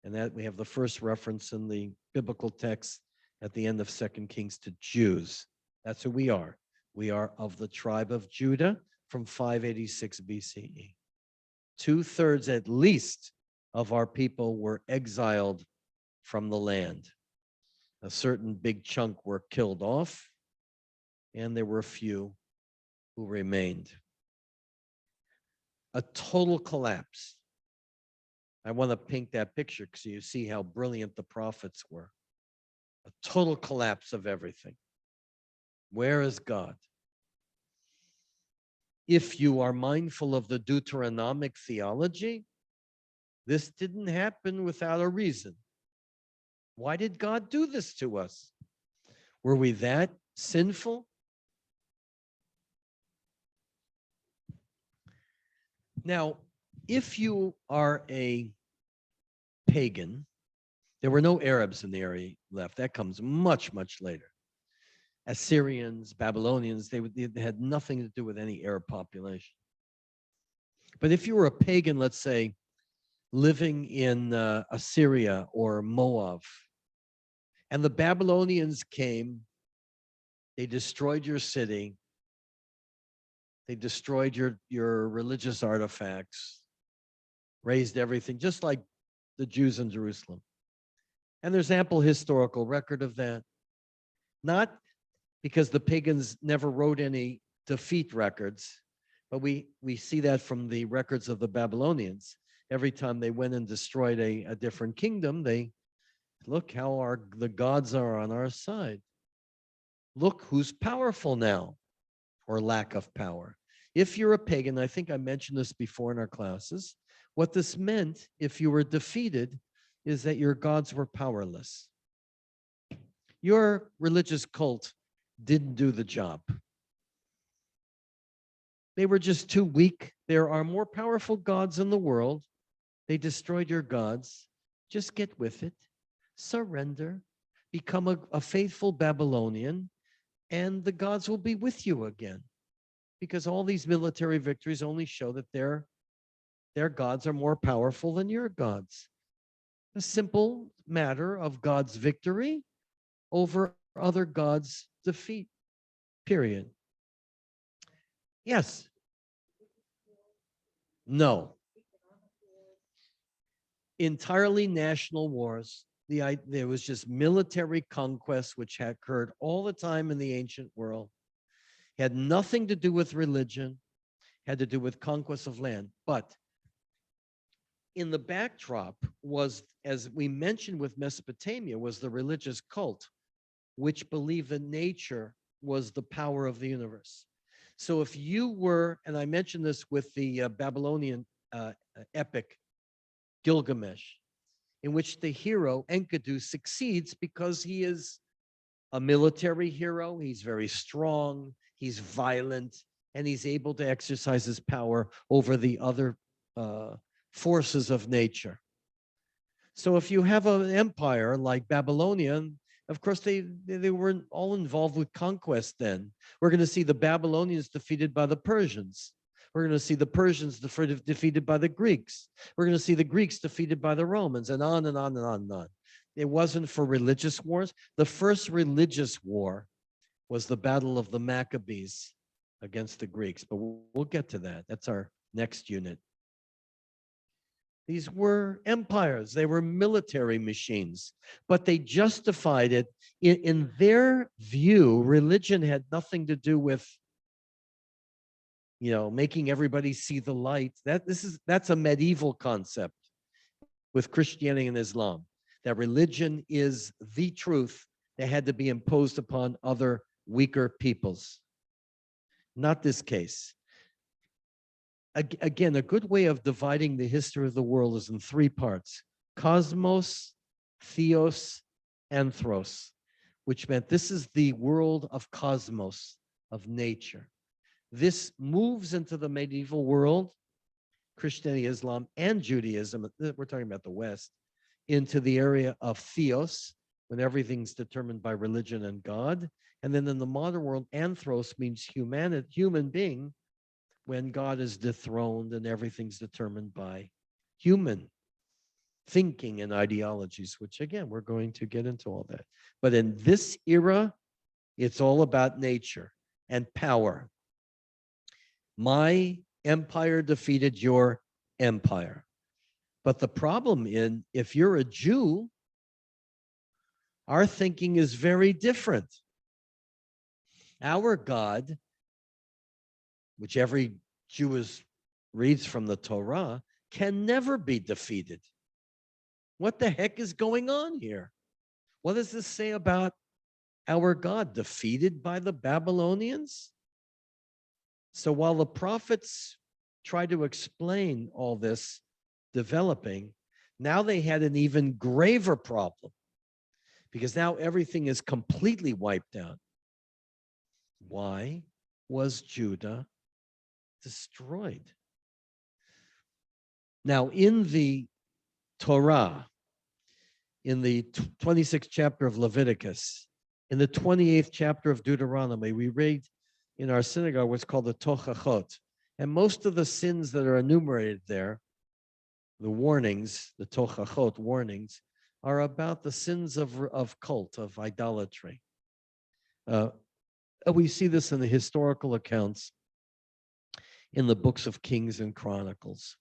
And that we have the first reference in the biblical text at the end of 2 Kings to Jews. That's who we are. We are of the tribe of Judah from 586 BCE. 2/3 at least of our people were exiled from the land. A certain big chunk were killed off, and there were a few who remained. A total collapse. I want to paint that picture because you see how brilliant the prophets were. A total collapse of everything. Where is God? If you are mindful of the Deuteronomic theology, this didn't happen without a reason. Why did God do this to us? Were we that sinful? Now, if you are a pagan, there were no Arabs in the area left. That comes much, much later. Assyrians, Babylonians, they had nothing to do with any Arab population. But if you were a pagan, let's say, living in Assyria or Moab, and the Babylonians came, they destroyed your city, they destroyed your religious artifacts, razed everything, just like the Jews in Jerusalem. And there's ample historical record of that. Not because the pagans never wrote any defeat records, but we see that from the records of the Babylonians. Every time they went and destroyed a different kingdom, they look how the gods are on our side. Look who's powerful now, or lack of power. If you're a pagan, I think I mentioned this before in our classes, what this meant if you were defeated is that your gods were powerless. Your religious cult didn't do the job. They were just too weak. There are more powerful gods in the world. They destroyed your gods. Just get with it. Surrender. Become a faithful Babylonian, and the gods will be with you again. Because all these military victories only show that their gods are more powerful than your gods. A simple matter of God's victory over other gods' defeat, period. Yes. No. Entirely national wars. There was just military conquest, which had occurred all the time in the ancient world. Had nothing to do with religion, had to do with conquest of land. But in the backdrop was, as we mentioned with Mesopotamia, was the religious cult, which believed that nature was the power of the universe. So if you were, and I mentioned this with the Babylonian epic Gilgamesh, in which the hero Enkidu succeeds because he is a military hero, he's very strong, he's violent, and he's able to exercise his power over the other forces of nature. So if you have an empire like Babylonia, of course, they were all involved with conquest then. We're going to see the Babylonians defeated by the Persians. We're going to see the Persians defeated by the Greeks. We're going to see the Greeks defeated by the Romans, and on and on and on and on. It wasn't for religious wars. The first religious war was the Battle of the Maccabees against the Greeks, but we'll get to that. That's our next unit. These were empires. They were military machines, but they justified it. In their view, religion had nothing to do with, making everybody see the light. That's a medieval concept with Christianity and Islam, that religion is the truth that had to be imposed upon other weaker peoples. Not this case. Again, a good way of dividing the history of the world is in three parts: cosmos, theos, anthros, which meant this is the world of cosmos, of nature. This moves into the medieval world, Christianity, Islam, and Judaism, we're talking about the West, into the area of theos, when everything's determined by religion and God. And then in the modern world, anthros means human being, when God is dethroned and everything's determined by human thinking and ideologies, which again, we're going to get into all that. But in this era, it's all about nature and power. My empire defeated your empire. But the problem if you're a Jew, our thinking is very different. Our God, which every Jew reads from the Torah, can never be defeated. What the heck is going on here? What does this say about our God? Defeated by the Babylonians? So while the prophets try to explain all this developing, now they had an even graver problem, because now everything is completely wiped out. Why was Judah destroyed? Now, in the Torah, in the 26th chapter of Leviticus, in the 28th chapter of Deuteronomy, we read in our synagogue what's called the Tochachot. And most of the sins that are enumerated there, the warnings, the Tochachot warnings, are about the sins of cult, of idolatry. We see this in the historical accounts in the books of Kings and Chronicles.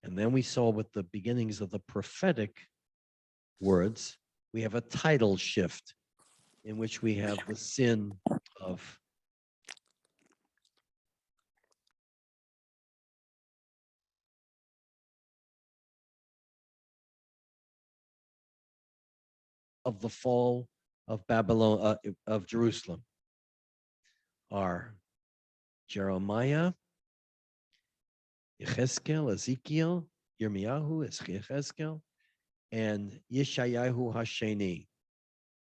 And then we saw with the beginnings of the prophetic words, we have a title shift in which we have the sin of the fall of Babylon, of Jerusalem, are Jeremiah, Yechezkel, Ezekiel, Yirmiyahu, Yechezkel, and Yeshayahu Hasheni,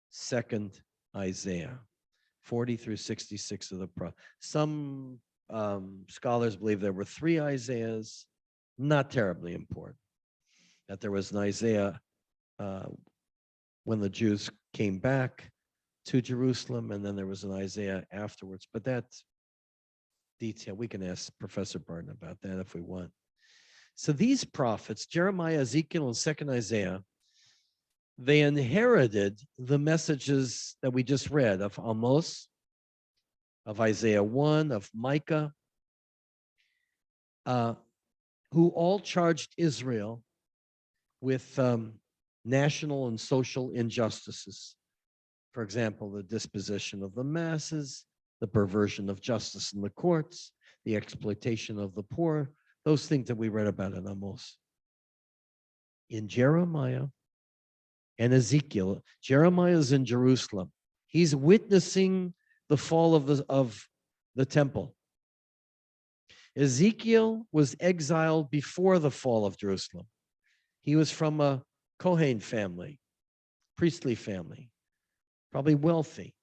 second Isaiah, 40 through 66 of the prophet. Some scholars believe there were three Isaiahs, not terribly important. That there was an Isaiah when the Jews came back to Jerusalem, and then there was an Isaiah afterwards. But that detail, we can ask Professor Barton about that if we want. So these prophets, Jeremiah, Ezekiel, and second Isaiah, they inherited the messages that we just read of Amos, of Isaiah 1, of Micah, who all charged Israel with national and social injustices. For example, the dispossession of the masses, the perversion of justice in the courts, the exploitation of the poor, those things that we read about in Amos. In Jeremiah and Ezekiel, Jeremiah is in Jerusalem. He's witnessing the fall of the temple. Ezekiel was exiled before the fall of Jerusalem. He was from a Kohen family, priestly family, probably wealthy,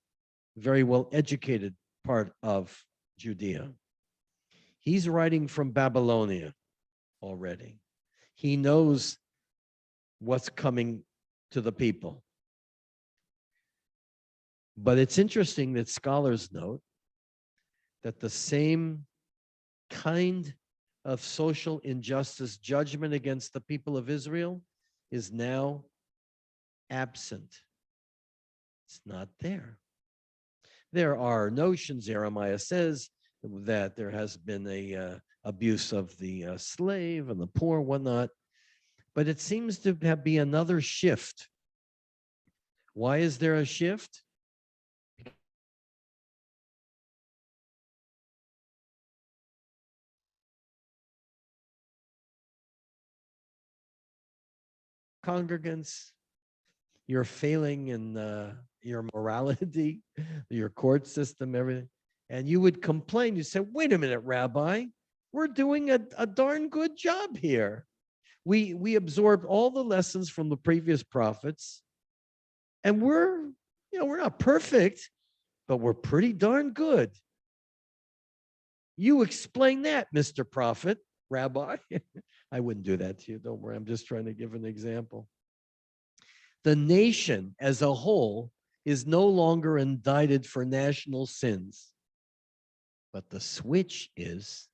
very well educated part of Judea. He's writing from Babylonia already. He knows what's coming to the people. But it's interesting that scholars note that the same kind of social injustice judgment against the people of Israel is now absent. It's not there. There are notions, Jeremiah says, that there has been a abuse of the slave and the poor, whatnot, but it seems to be another shift. Why is there a shift? Congregants, you're failing in your morality, your court system, everything. And you would complain. You say, wait a minute, Rabbi, we're doing a darn good job here. We absorbed all the lessons from the previous prophets, and we're not perfect, but we're pretty darn good. You explain that, Mr. Prophet, Rabbi. I wouldn't do that to you. Don't worry. I'm just trying to give an example. The nation as a whole is no longer indicted for national sins. But the switch is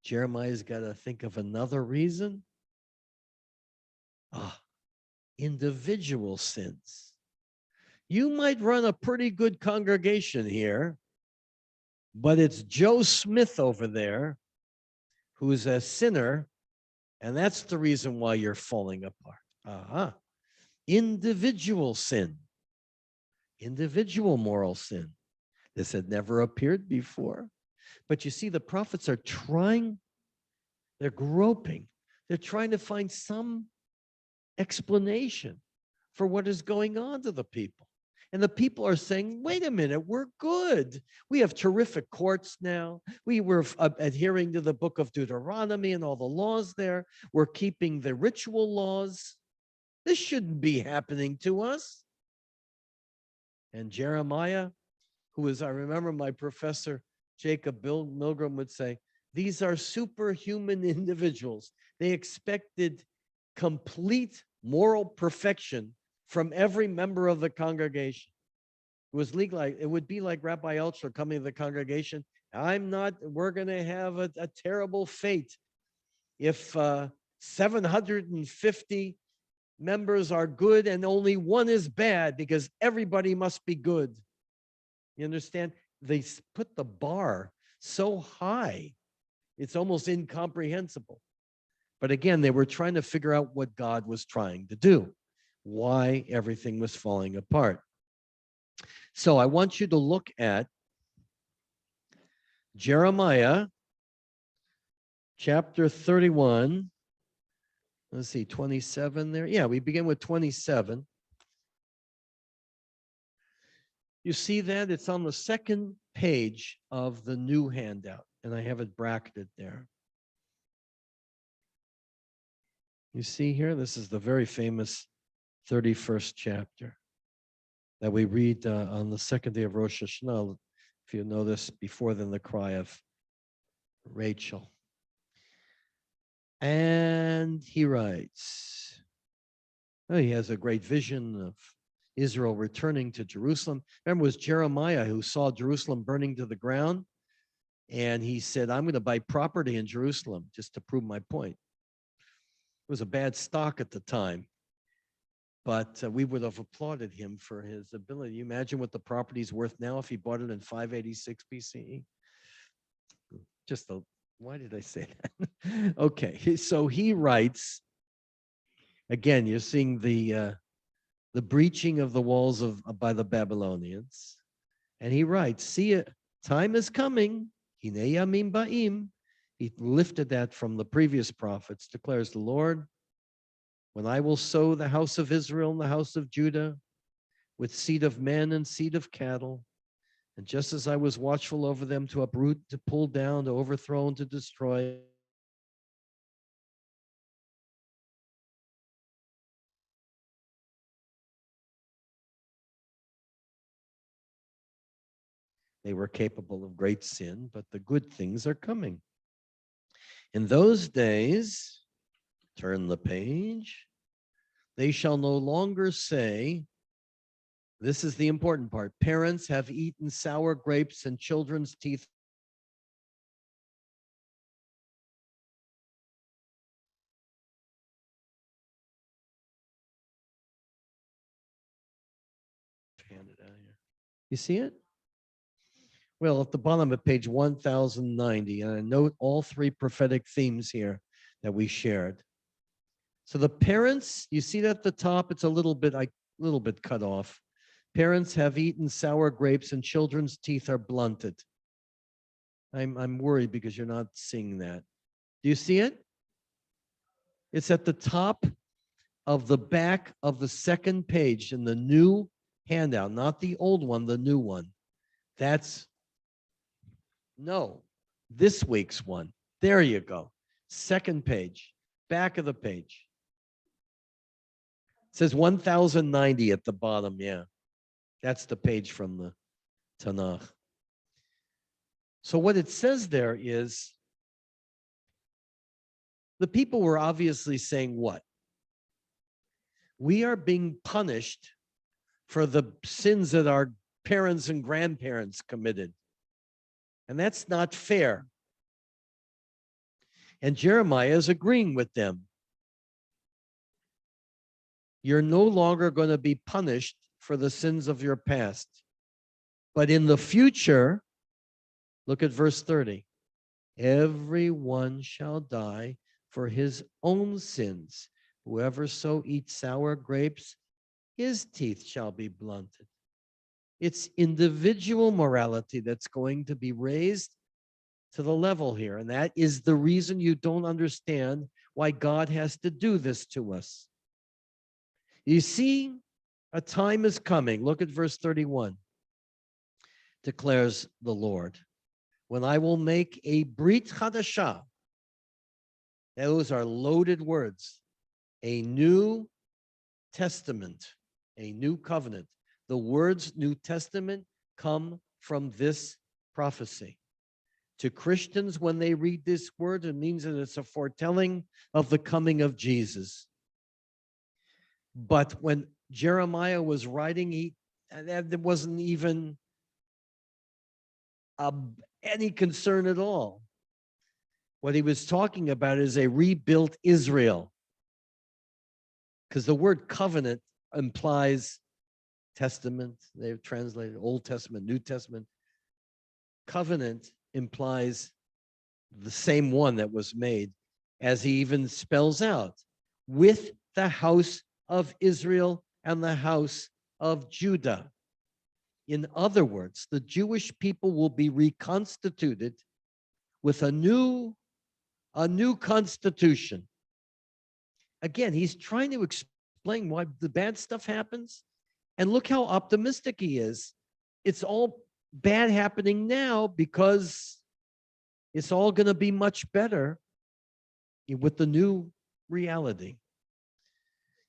Jeremiah's got to think of another reason. Individual sins. You might run a pretty good congregation here, but it's Joe Smith over there who's a sinner, and that's the reason why you're falling apart. Individual sin, individual moral sin. This had never appeared before. But you see, the prophets are trying, they're groping, they're trying to find some explanation for what is going on to the people. And the people are saying, wait a minute, we're good. We have terrific courts now. We were adhering to the book of Deuteronomy and all the laws there. We're keeping the ritual laws. This shouldn't be happening to us. And Jeremiah, who is, I remember my professor, Jacob Milgram, would say, these are superhuman individuals. They expected complete moral perfection from every member of the congregation. It was legal. It would be like Rabbi Elcher coming to the congregation. We're going to have a terrible fate if 750 members are good and only one is bad, because everybody must be good. You understand? They put the bar so high, it's almost incomprehensible. But again, they were trying to figure out what God was trying to do, why everything was falling apart. So I want you to look at Jeremiah chapter 31. Let's see, 27 there. Yeah, we begin with 27. You see that? It's on the second page of the new handout, and I have it bracketed there. You see here, this is the very famous 31st chapter that we read on the second day of Rosh Hashanah. If you know this, before then the cry of Rachel. And he writes, he has a great vision of Israel returning to Jerusalem. Remember, it was Jeremiah who saw Jerusalem burning to the ground. And he said, I'm going to buy property in Jerusalem just to prove my point. It was a bad stock at the time, but we would have applauded him for his ability. You imagine what the property's worth now if he bought it in 586 BCE? Why did I say that? Okay, so he writes, again, you're seeing the breaching of the walls by the Babylonians. And he writes, see, time is coming. Hinei yamim ba'im. He lifted that from the previous prophets, declares the Lord, when I will sow the house of Israel and the house of Judah with seed of men and seed of cattle. And just as I was watchful over them to uproot, to pull down, to overthrow, and to destroy, they were capable of great sin, but the good things are coming. In those days, turn the page, they shall no longer say, this is the important part, parents have eaten sour grapes and children's teeth hand it out here. You see it? Well, at the bottom of page 1090, and I note all three prophetic themes here that we shared. So the parents, you see that at the top, it's a little bit cut off. Parents have eaten sour grapes and children's teeth are blunted. I'm worried because you're not seeing that. Do you see it? It's at the top of the back of the second page in the new handout, not the old one, the new one. That's this week's one. There you go. Second page, back of the page. It says 1090 at the bottom. Yeah, that's the page from the Tanakh. So what it says there is the people were obviously saying what? We are being punished for the sins that our parents and grandparents committed. And that's not fair. And Jeremiah is agreeing with them. You're no longer going to be punished for the sins of your past. But in the future, look at verse 30. Everyone shall die for his own sins. Whoever so eats sour grapes, his teeth shall be blunted. It's individual morality that's going to be raised to the level here. And that is the reason you don't understand why God has to do this to us. You see, a time is coming. Look at verse 31. Declares the Lord, when I will make a brit chadashah. Those are loaded words. A new testament, a new covenant. The words New Testament come from this prophecy. To Christians, when they read this word, it means that it's a foretelling of the coming of Jesus. But when Jeremiah was writing, there wasn't even any concern at all. What he was talking about is a rebuilt Israel. Because the word covenant implies testament. They've translated Old Testament, New Testament. Covenant implies the same one that was made, as he even spells out, with the house of Israel and the house of Judah. In other words, the Jewish people will be reconstituted with a new constitution. Again, he's trying to explain why the bad stuff happens. And look how optimistic he is. It's all bad happening now because it's all going to be much better with the new reality.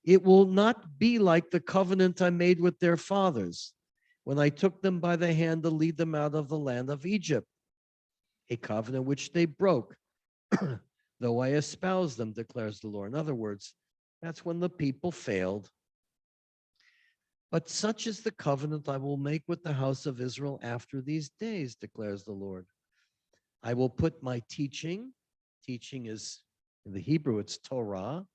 It will not be like the covenant I made with their fathers when I took them by the hand to lead them out of the land of Egypt, a covenant which they broke, though I espoused them, declares the Lord. In other words, that's when the people failed. But such is the covenant I will make with the house of Israel after these days, declares the Lord. I will put my teaching is, in the Hebrew, it's Torah.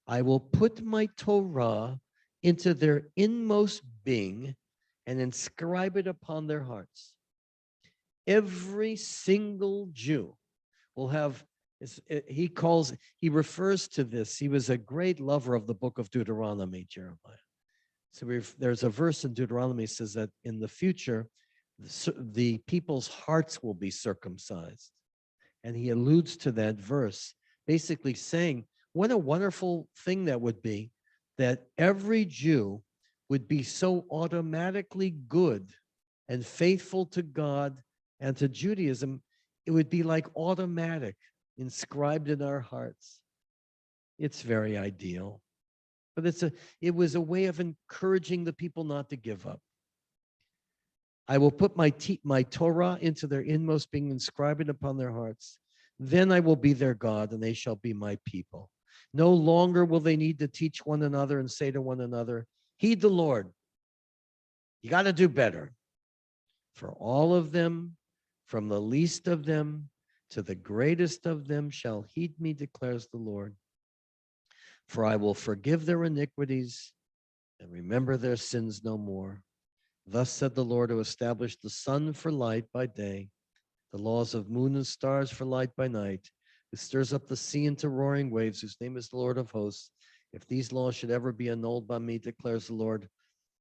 I will put my Torah into their inmost being and inscribe it upon their hearts. Every single Jew will have, he refers to this. He was a great lover of the book of Deuteronomy, Jeremiah. So there's a verse in Deuteronomy that says that in the future, the people's hearts will be circumcised. And he alludes to that verse, basically saying, what a wonderful thing that would be, that every Jew would be so automatically good and faithful to God and to Judaism. It would be like automatic, inscribed in our hearts. It's very ideal. But it was a way of encouraging the people not to give up. I will put my Torah into their inmost being, inscribe it upon their hearts. Then I will be their God, and they shall be my people. No longer will they need to teach one another and say to one another, heed the Lord. You got to do better. For all of them, from the least of them to the greatest of them, shall heed me, declares the Lord. For I will forgive their iniquities and remember their sins no more. Thus said the Lord, who established the sun for light by day, the laws of moon and stars for light by night, who stirs up the sea into roaring waves, whose name is the Lord of hosts. If these laws should ever be annulled by me, declares the Lord,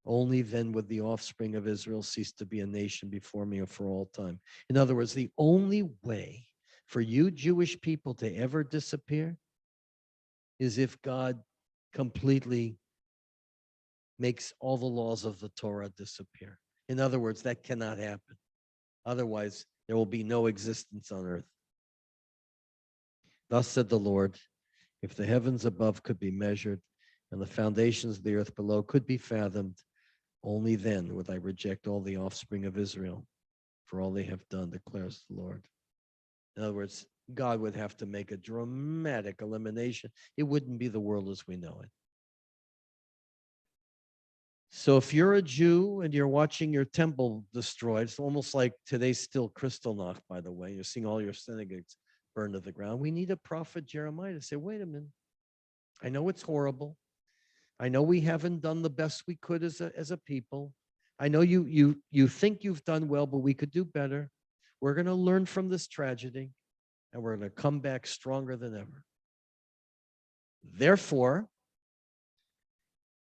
only then would the offspring of Israel cease to be a nation before me for all time. In other words, the only way for you Jewish people to ever disappear is if God completely makes all the laws of the Torah disappear. In other words, that cannot happen. Otherwise, there will be no existence on earth. Thus said the Lord, if the heavens above could be measured and the foundations of the earth below could be fathomed, only then would I reject all the offspring of Israel for all they have done, declares the Lord. In other words, God would have to make a dramatic elimination. It wouldn't be the world as we know it. So if you're a Jew and you're watching your temple destroyed, it's almost like today's still Kristallnacht, by the way. You're seeing all your synagogues burned to the ground. We need a prophet Jeremiah to say, wait a minute. I know it's horrible. I know we haven't done the best we could as a people. I know you think you've done well, but we could do better. We're going to learn from this tragedy, and we're going to come back stronger than ever. Therefore,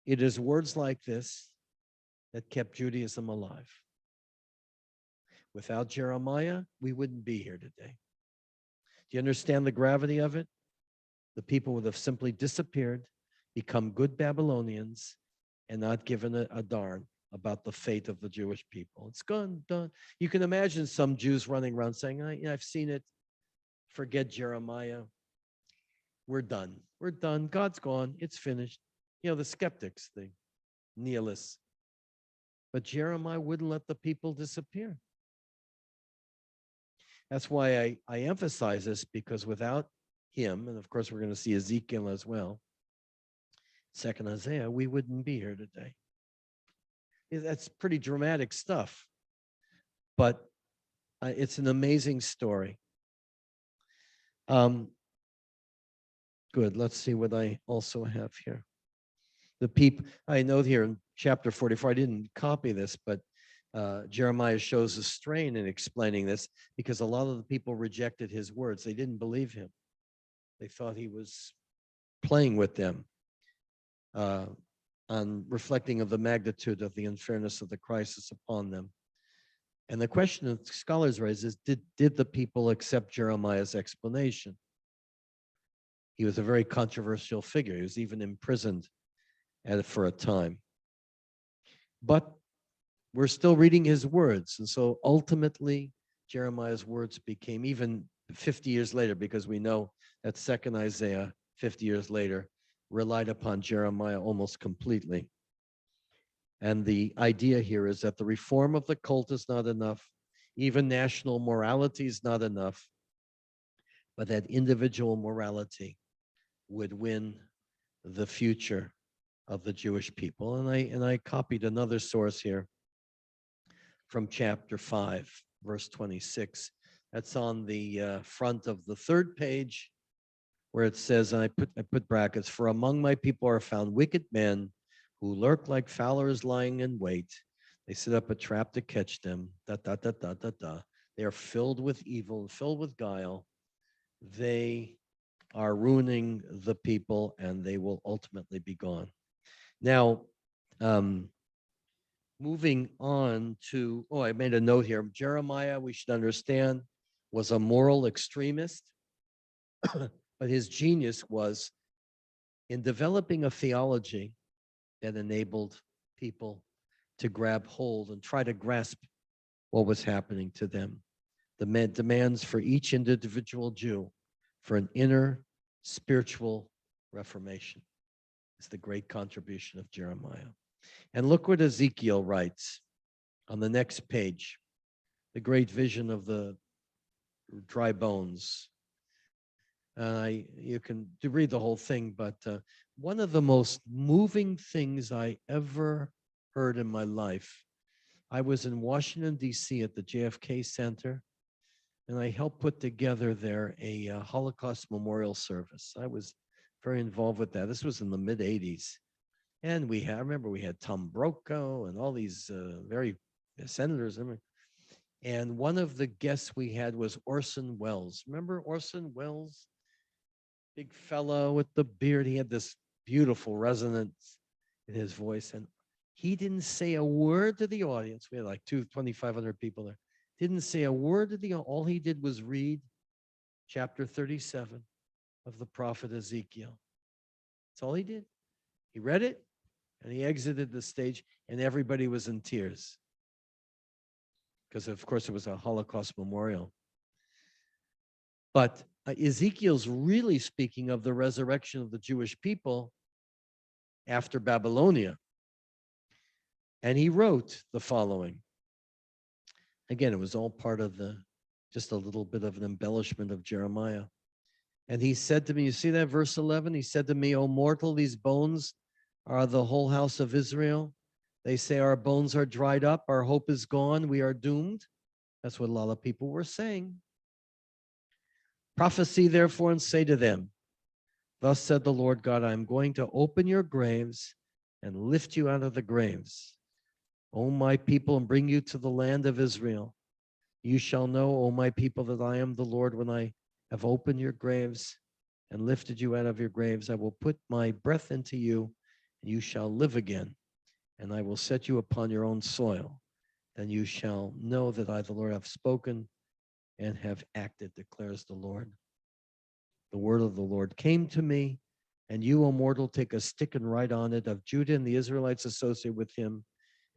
it is words like this that kept Judaism alive. Without Jeremiah, we wouldn't be here today. Do you understand the gravity of it? The people would have simply disappeared, become good Babylonians, and not given a darn about the fate of the Jewish people. It's gone, done. You can imagine some Jews running around saying, I've seen it. Forget Jeremiah. We're done. We're done. God's gone. It's finished. You know, the skeptics, the nihilists. But Jeremiah wouldn't let the people disappear. That's why I emphasize this, because without him, and of course we're going to see Ezekiel as well, second Isaiah, we wouldn't be here today. That's pretty dramatic stuff, but it's an amazing story. Good. Let's see what I also have here. The people, I note here in chapter 44, I didn't copy this, but Jeremiah shows a strain in explaining this, because a lot of the people rejected his words. They didn't believe him. They thought he was playing with them, on reflecting of the magnitude of the unfairness of the crisis upon them. And the question that scholars raise is, did the people accept Jeremiah's explanation? He was a very controversial figure. He was even imprisoned for a time. But we're still reading his words. And so ultimately, Jeremiah's words became, even 50 years later, because we know that second Isaiah, 50 years later, relied upon Jeremiah almost completely. And the idea here is that the reform of the cult is not enough. Even national morality is not enough, but that individual morality would win the future of the Jewish people. And I copied another source here from chapter 5, verse 26. That's on the front of the third page, where it says, and I put brackets, for among my people are found wicked men who lurk like fowlers lying in wait. They set up a trap to catch them. Da, da, da, da, da, da. They are filled with evil and filled with guile. They are ruining the people, and they will ultimately be gone. Now, moving on to, I made a note here. Jeremiah, we should understand, was a moral extremist, but his genius was in developing a theology that enabled people to grab hold and try to grasp what was happening to them. The demands for each individual Jew for an inner spiritual reformation is the great contribution of Jeremiah. And look what Ezekiel writes on the next page, the great vision of the dry bones. You can read the whole thing, but one of the most moving things I ever heard in my life, I was in Washington, D.C. at the JFK Center, and I helped put together there a Holocaust memorial service. I was very involved with that. This was in the mid-'80s. And I remember we had Tom Brokaw and all these very senators. And one of the guests we had was Orson Welles. Remember Orson Welles? Big fellow with the beard. He had this beautiful resonance in his voice. And he didn't say a word to the audience. We had like 2,500 people there. Didn't say a word to the audience. All he did was read chapter 37 of the prophet Ezekiel. That's all he did. He read it and he exited the stage, and everybody was in tears. Because, of course, it was a Holocaust memorial. But Ezekiel's really speaking of the resurrection of the Jewish people after Babylonia. And he wrote the following. Again, it was all part of just a little bit of an embellishment of Jeremiah. And he said to me, you see that verse 11? He said to me, O mortal, these bones are the whole house of Israel. They say our bones are dried up, our hope is gone, we are doomed. That's what a lot of people were saying. Prophesy therefore and say to them, thus said the Lord God, I am going to open your graves and lift you out of the graves, O my people, and bring you to the land of Israel. You shall know, O my people, that I am the Lord when I have opened your graves and lifted you out of your graves. I will put my breath into you, and you shall live again, and I will set you upon your own soil. Then you shall know that I, the Lord, have spoken and have acted, declares the Lord. The word of the Lord came to me, and you, O mortal, take a stick and write on it of Judah and the Israelites associated with him,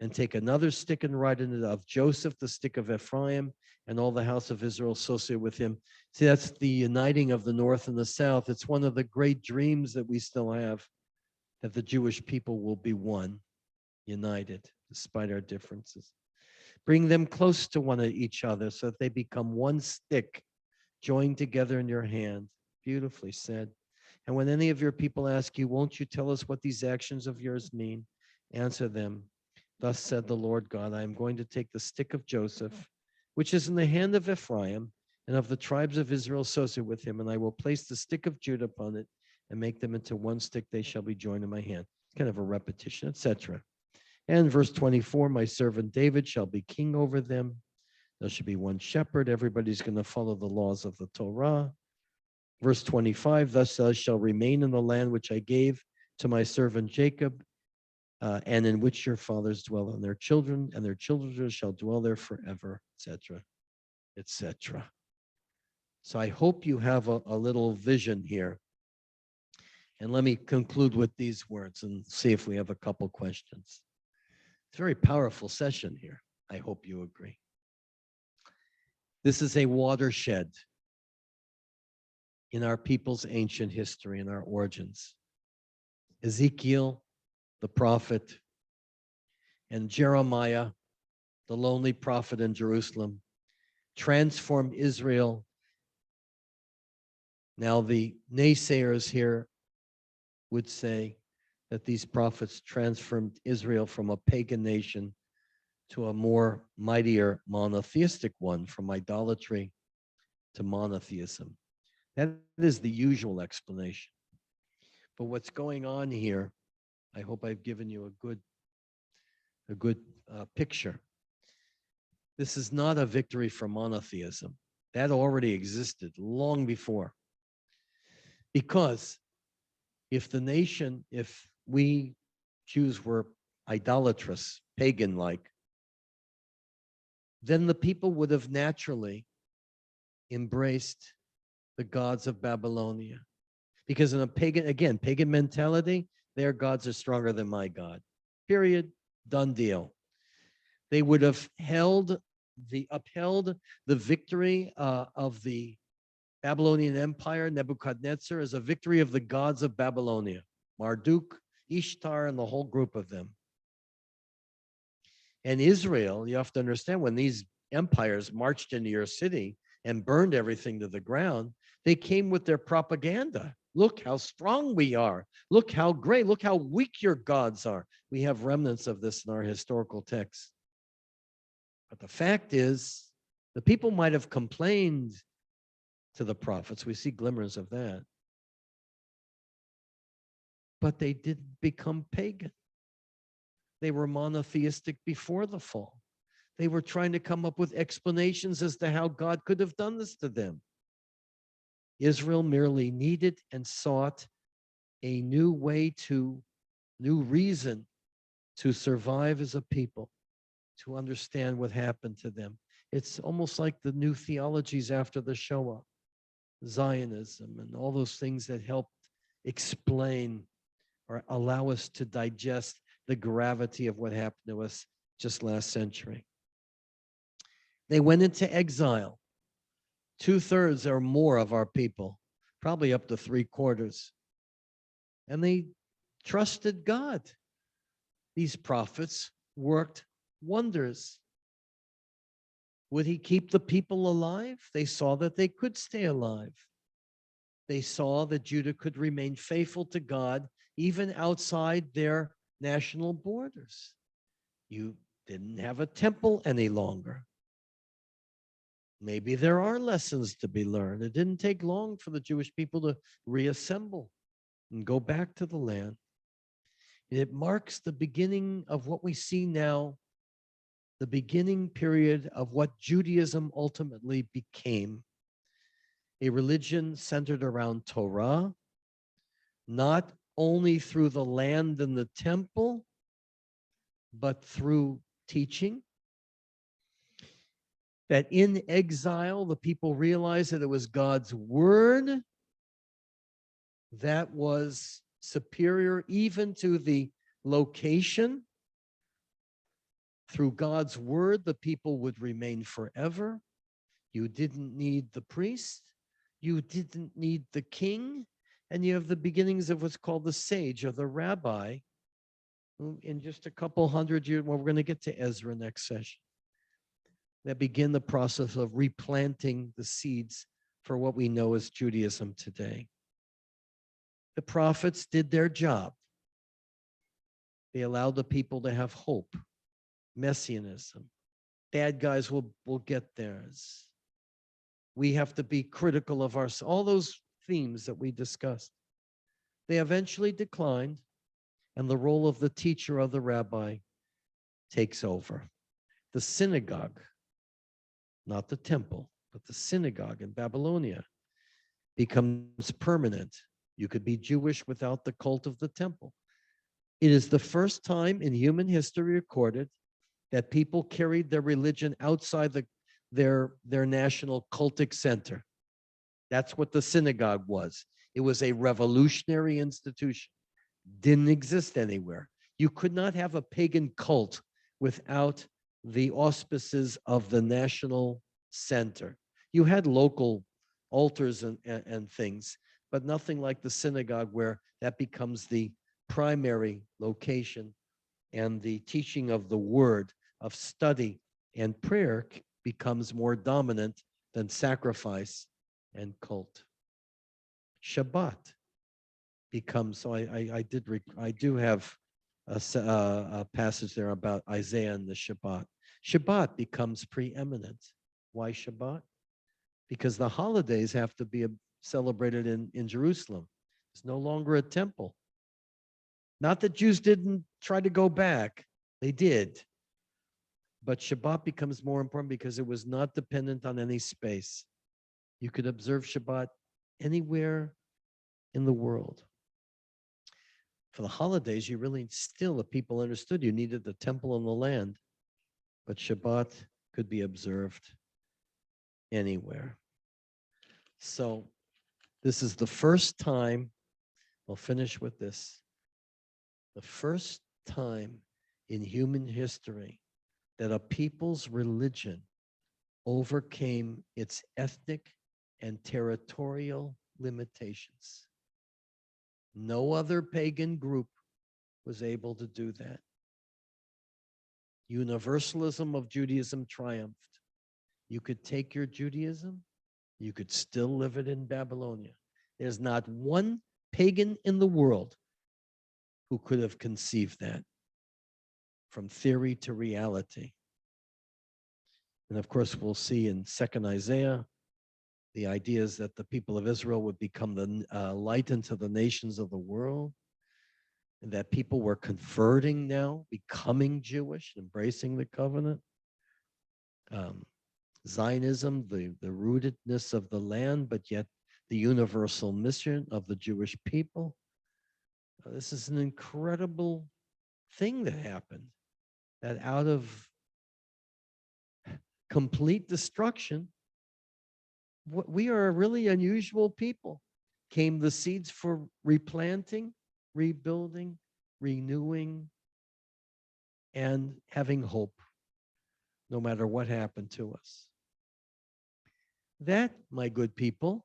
and take another stick and write in it of Joseph, the stick of Ephraim, and all the house of Israel associated with him. See, that's the uniting of the north and the south. It's one of the great dreams that we still have, that the Jewish people will be one, united, despite our differences. Bring them close to each other so that they become one stick joined together in your hand. Beautifully said. And when any of your people ask you, won't you tell us what these actions of yours mean? Answer them, thus said the Lord God, I am going to take the stick of Joseph, which is in the hand of Ephraim, and of the tribes of Israel associated with him, and I will place the stick of Judah upon it and make them into one stick. They shall be joined in my hand. Kind of a repetition, etc. And verse 24, my servant David shall be king over them. There should be one shepherd. Everybody's going to follow the laws of the Torah. Verse 25, thus thou shalt remain in the land which I gave to my servant Jacob, and in which your fathers dwell, and their children shall dwell there forever, etc., etc. So I hope you have a little vision here. And let me conclude with these words and see if we have a couple questions. It's a very powerful session here. I hope you agree. This is a watershed in our people's ancient history and our origins. Ezekiel, the prophet, and Jeremiah, the lonely prophet in Jerusalem, transformed Israel. Now, the naysayers here would say that these prophets transformed Israel from a pagan nation to a more mightier monotheistic one, from idolatry to monotheism. That is the usual explanation. But what's going on here, I hope I've given you a good picture. This is not a victory for monotheism. That already existed long before. Because if we Jews were idolatrous, pagan-like, then the people would have naturally embraced the gods of Babylonia. Because in a pagan mentality, their gods are stronger than my God. Period. Done deal. They would have upheld the victory of the Babylonian Empire, Nebuchadnezzar, as a victory of the gods of Babylonia, Marduk, Ishtar, and the whole group of them. And Israel, you have to understand, when these empires marched into your city and burned everything to the ground, they came with their propaganda. Look how strong we are. Look how great. Look how weak your gods are. We have remnants of this in our historical texts. But the fact is, the people might have complained to the prophets. We see glimmers of that. But they didn't become pagan. They were monotheistic before the fall. They were trying to come up with explanations as to how God could have done this to them. Israel merely needed and sought a new reason to survive as a people, to understand what happened to them. It's almost like the new theologies after the Shoah, Zionism, and all those things that helped explain or allow us to digest the gravity of what happened to us just last century. They went into exile. 2/3 or more of our people, probably up to 3/4. And they trusted God. These prophets worked wonders. Would he keep the people alive? They saw that they could stay alive. They saw that Judah could remain faithful to God even outside their national borders. You didn't have a temple any longer. Maybe there are lessons to be learned. It didn't take long for the Jewish people to reassemble and go back to the land. It marks the beginning of what we see now, the beginning period of what Judaism ultimately became. A religion centered around Torah, not only through the land and the temple, but through teaching. That in exile, the people realized that it was God's word that was superior even to the location. Through God's word, the people would remain forever. You didn't need the priest. You didn't need the king. And you have the beginnings of what's called the sage or the rabbi. In just a couple hundred years, well, we're going to get to Ezra next session, that begin the process of replanting the seeds for what we know as Judaism today. The prophets did their job. They allowed the people to have hope, messianism. Bad guys will get theirs. We have to be critical of ourselves. All those themes that we discussed. They eventually declined, and the role of the teacher of the rabbi takes over. The synagogue, not the temple, but the synagogue in Babylonia becomes permanent. You could be Jewish without the cult of the temple. It is the first time in human history recorded that people carried their religion outside their national cultic center. That's what the synagogue was. It was a revolutionary institution. Didn't exist anywhere. You could not have a pagan cult without the auspices of the national center. You had local altars and things, but nothing like the synagogue where that becomes the primary location, and the teaching of the word, of study and prayer becomes more dominant than sacrifice and cult. Shabbat becomes, so I do have a passage there about Isaiah and the Shabbat. Shabbat becomes preeminent. Why Shabbat? Because the holidays have to be celebrated in Jerusalem. It's no longer a temple. Not that Jews didn't try to go back. They did. But Shabbat becomes more important because it was not dependent on any space. You could observe Shabbat anywhere in the world. For the holidays, you really still, the people understood you needed the temple and the land. But Shabbat could be observed anywhere. So this is the first time, I'll finish with this, the first time in human history that a people's religion overcame its ethnic and territorial limitations. No other pagan group was able to do that. Universalism of Judaism triumphed. You could take your Judaism, you could still live it in Babylonia. There's not one pagan in the world who could have conceived that, from theory to reality. And of course, we'll see in 2nd Isaiah, the idea is that the people of Israel would become the light unto the nations of the world. and that people were converting now, becoming Jewish, embracing the covenant. Zionism, the rootedness of the land, but yet the universal mission of the Jewish people. This is an incredible thing that happened, that out of complete destruction, we are a really unusual people, came the seeds for replanting, rebuilding, renewing, and having hope, no matter what happened to us. That, my good people,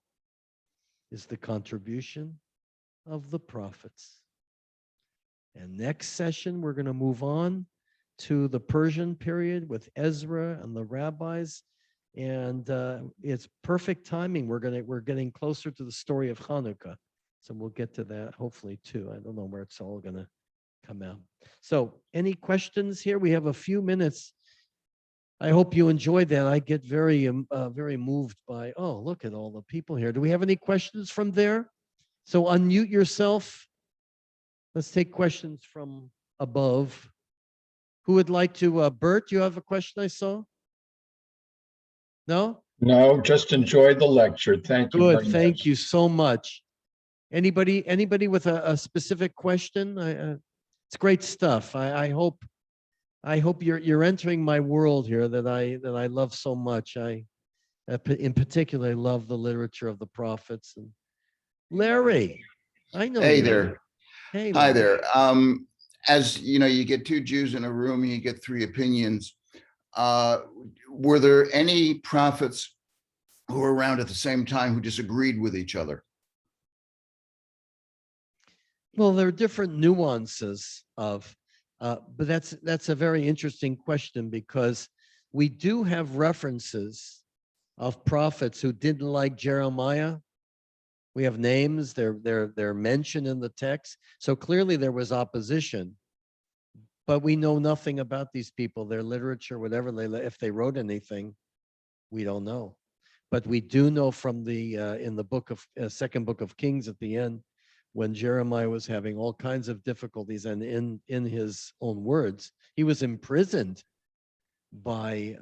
is the contribution of the prophets. And next session, we're going to move on to the Persian period with Ezra and the rabbis. And it's perfect timing. We're getting closer to the story of Hanukkah. So we'll get to that hopefully too. I don't know where it's all going to come out. So any questions here? We have a few minutes. I hope you enjoyed that. I get very moved by, oh, look at all the people here. Do we have any questions from there? So unmute yourself. Let's take questions from above. Who would like to, Bert, you have a question I saw? No? No, just enjoyed the lecture. Thank you very Good, much. thank you so much. Anybody with a specific question? It's great stuff. I hope you're entering my world here that I love so much. In particular, I love the literature of the prophets. And Larry, I know Hey you. there. Hey, Hi Larry. there. As you know, you get two Jews in a room and you get three opinions. Were there any prophets who were around at the same time who disagreed with each other? Well, there are different nuances of, but that's a very interesting question, because we do have references of prophets who didn't like Jeremiah. We have names, they're mentioned in the text. So clearly there was opposition, but we know nothing about these people, their literature, whatever if they wrote anything, we don't know. But we do know from the in the book of second book of Kings at the end, when Jeremiah was having all kinds of difficulties, and in his own words, he was imprisoned by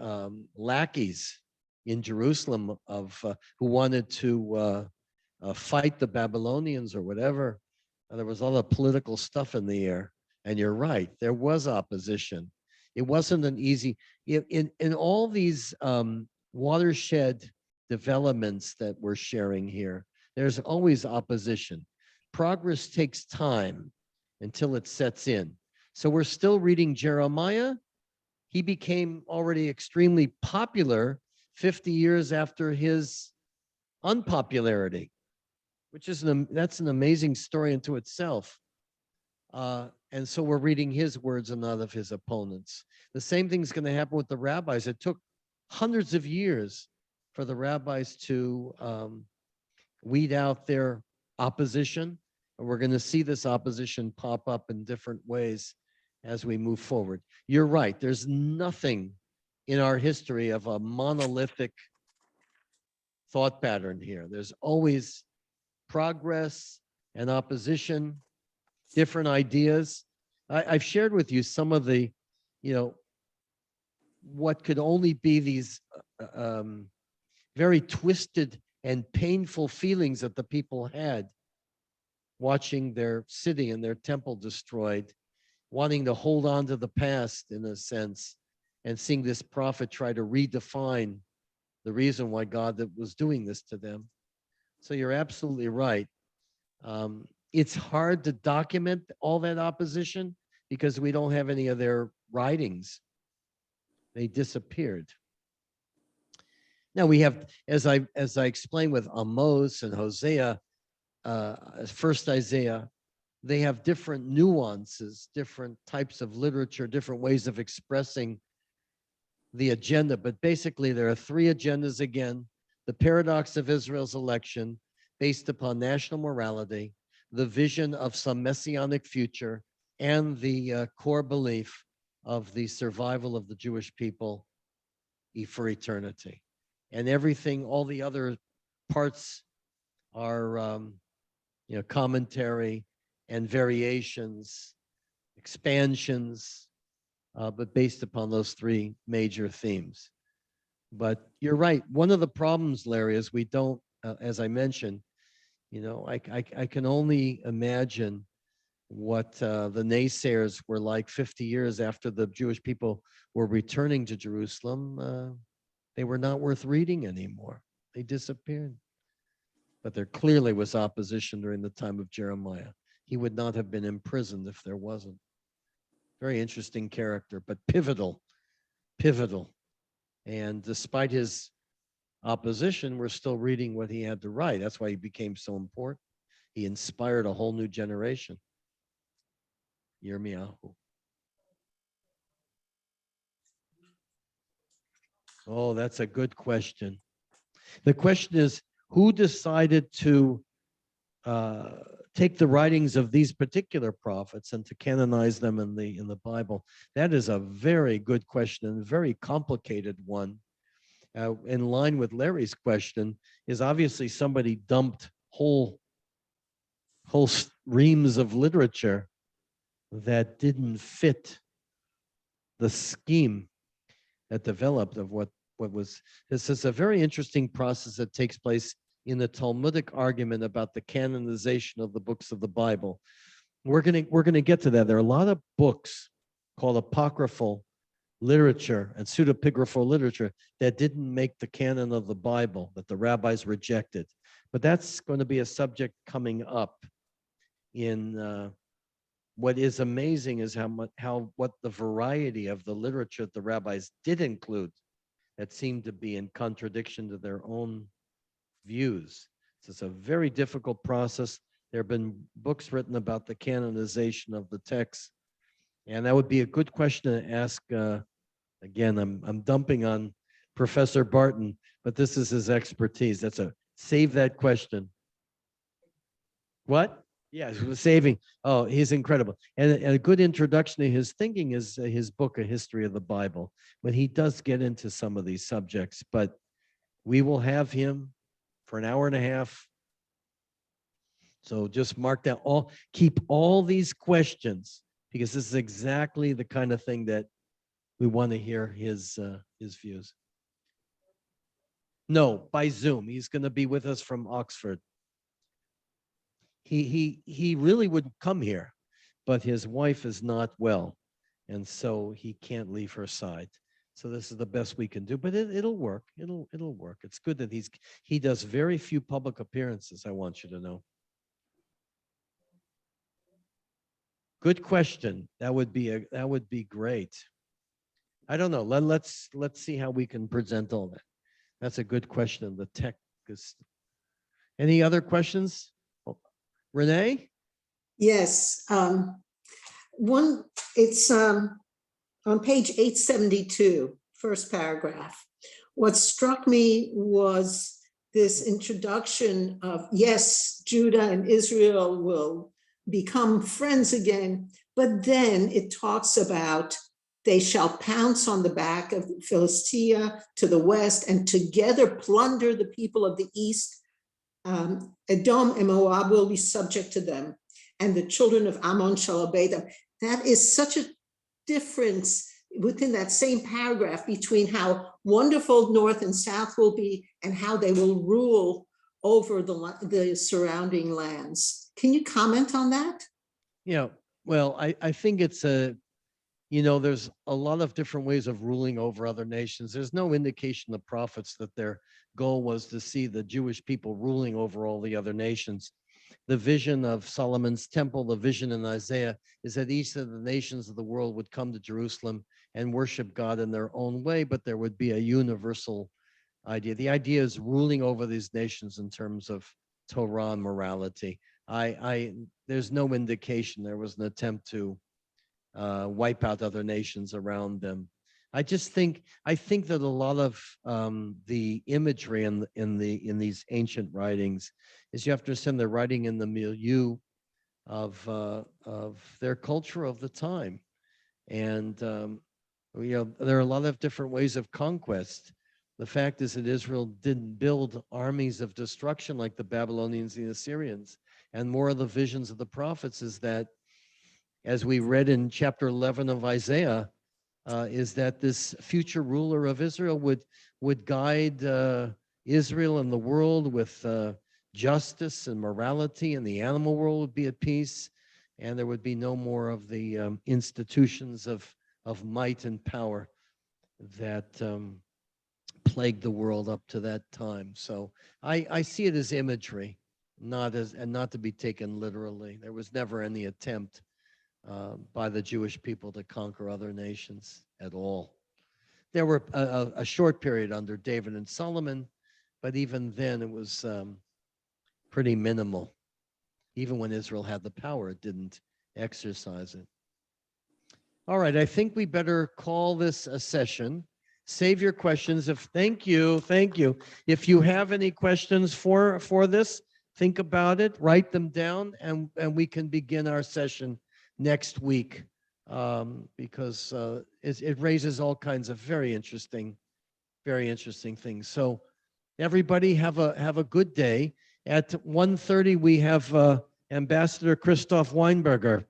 lackeys in Jerusalem who wanted to fight the Babylonians or whatever. There was all the political stuff in the air. And you're right, there was opposition. It wasn't an easy, in all these watershed developments that we're sharing here, there's always opposition. Progress takes time until it sets in. So we're still reading Jeremiah. He became already extremely popular 50 years after his unpopularity, which is that's an amazing story into itself. And so we're reading his words and not of his opponents. The same thing's going to happen with the rabbis. It took hundreds of years for the rabbis to weed out their opposition. And we're going to see this opposition pop up in different ways as we move forward. You're right. There's nothing in our history of a monolithic thought pattern here. There's always progress and opposition, different ideas. I've shared with you some of the, what could only be these very twisted and painful feelings that the people had watching their city and their temple destroyed, wanting to hold on to the past in a sense, and seeing this prophet try to redefine the reason why God was doing this to them. So you're absolutely right. It's hard to document all that opposition because we don't have any of their writings. They disappeared. Now we have, as I explained with Amos and Hosea, first Isaiah, they have different nuances, different types of literature, different ways of expressing the agenda. But basically there are three agendas again: the paradox of Israel's election based upon national morality, the vision of some messianic future, and the core belief of the survival of the Jewish people for eternity. And everything, all the other parts are, commentary and variations, expansions, but based upon those three major themes. But you're right. One of the problems, Larry, is we don't, as I mentioned, I can only imagine what the naysayers were like 50 years after the Jewish people were returning to Jerusalem. They were not worth reading anymore. They disappeared. But there clearly was opposition during the time of Jeremiah. He would not have been imprisoned if there wasn't. Very interesting character, but pivotal. And despite his opposition, we're still reading what he had to write. That's why he became so important. He inspired a whole new generation. Yirmiyahu. Oh, that's a good question. The question is, who decided to take the writings of these particular prophets and to canonize them in the Bible? That is a very good question and a very complicated one. In line with Larry's question, is obviously somebody dumped whole reams of literature that didn't fit the scheme that developed of what was. This is a very interesting process that takes place in the Talmudic argument about the canonization of the books of the Bible. We're gonna get to that. There are a lot of books called apocryphal literature and pseudepigraphal literature that didn't make the canon of the Bible, that the rabbis rejected. But that's going to be a subject coming up. In what is amazing is what the variety of the literature that the rabbis did include that seemed to be in contradiction to their own views. So it's a very difficult process. There have been books written about the canonization of the text, and that would be a good question to ask. Again, I'm dumping on Professor Barton, but this is his expertise. Save that question. What? Yes, saving. Oh, he's incredible. And a good introduction to his thinking is his book, A History of the Bible, when he does get into some of these subjects. But we will have him for an hour and a half. So just mark that keep all these questions, because this is exactly the kind of thing that we want to hear his views. No, by Zoom. He's going to be with us from Oxford. He really would come here, but his wife is not well, and so he can't leave her side. So this is the best we can do, but it'll work. It'll work. It's good that he does very few public appearances, I want you to know. Good question. That would be great. I don't know. Let's see how we can present all that. That's a good question. The tech is. Any other questions? Renee? Yes. It's on page 872, first paragraph. What struck me was this introduction of, yes, Judah and Israel will become friends again, but then it talks about they shall pounce on the back of Philistia to the west and together plunder the people of the east. Edom and Moab will be subject to them, and the children of Ammon shall obey them. That is such a difference within that same paragraph between how wonderful north and south will be and how they will rule over the surrounding lands. Can you comment on that? Yeah, well, I think it's there's a lot of different ways of ruling over other nations. There's no indication in the prophets that their goal was to see the Jewish people ruling over all the other nations. The vision of Solomon's temple, the vision in Isaiah, is that each of the nations of the world would come to Jerusalem and worship God in their own way, but there would be a universal idea. The idea is ruling over these nations in terms of Torah and morality. There's no indication there was an attempt to wipe out other nations around them. I think that a lot of the imagery in these ancient writings is, you have to understand, they're writing in the milieu of their culture of the time, and there are a lot of different ways of conquest. The fact is that Israel didn't build armies of destruction like the Babylonians and the Assyrians. and more of the visions of the prophets is that, as we read in chapter 11 of Isaiah, is that this future ruler of Israel would guide Israel and the world with justice and morality, and the animal world would be at peace, and there would be no more of the institutions of might and power that plagued the world up to that time. So I see it as imagery, not to be taken literally. There was never any attempt by the Jewish people to conquer other nations at all. There were a short period under David and Solomon, but even then it was pretty minimal. Even when Israel had the power, it didn't exercise it. All right, I think we better call this a session. Save your questions. Thank you. If you have any questions for this, think about it, write them down, and we can begin our session next week, because it raises all kinds of very interesting things. So everybody have a good day. At 1:30 we have Ambassador Christoph Weinberger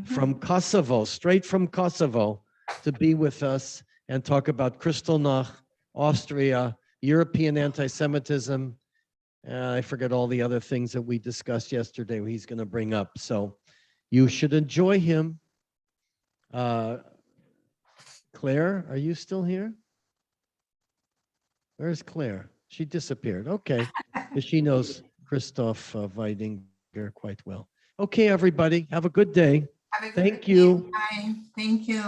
from Kosovo, straight from Kosovo, to be with us and talk about Kristallnacht, Austria, European anti-Semitism. I forget all the other things that we discussed yesterday he's going to bring up. So you should enjoy him. Claire, are you still here? Where's Claire? She disappeared. Okay. Because she knows Christoph Weidinger quite well. Okay, everybody. Have a good day. Have a good Thank day. you. Bye. Thank you.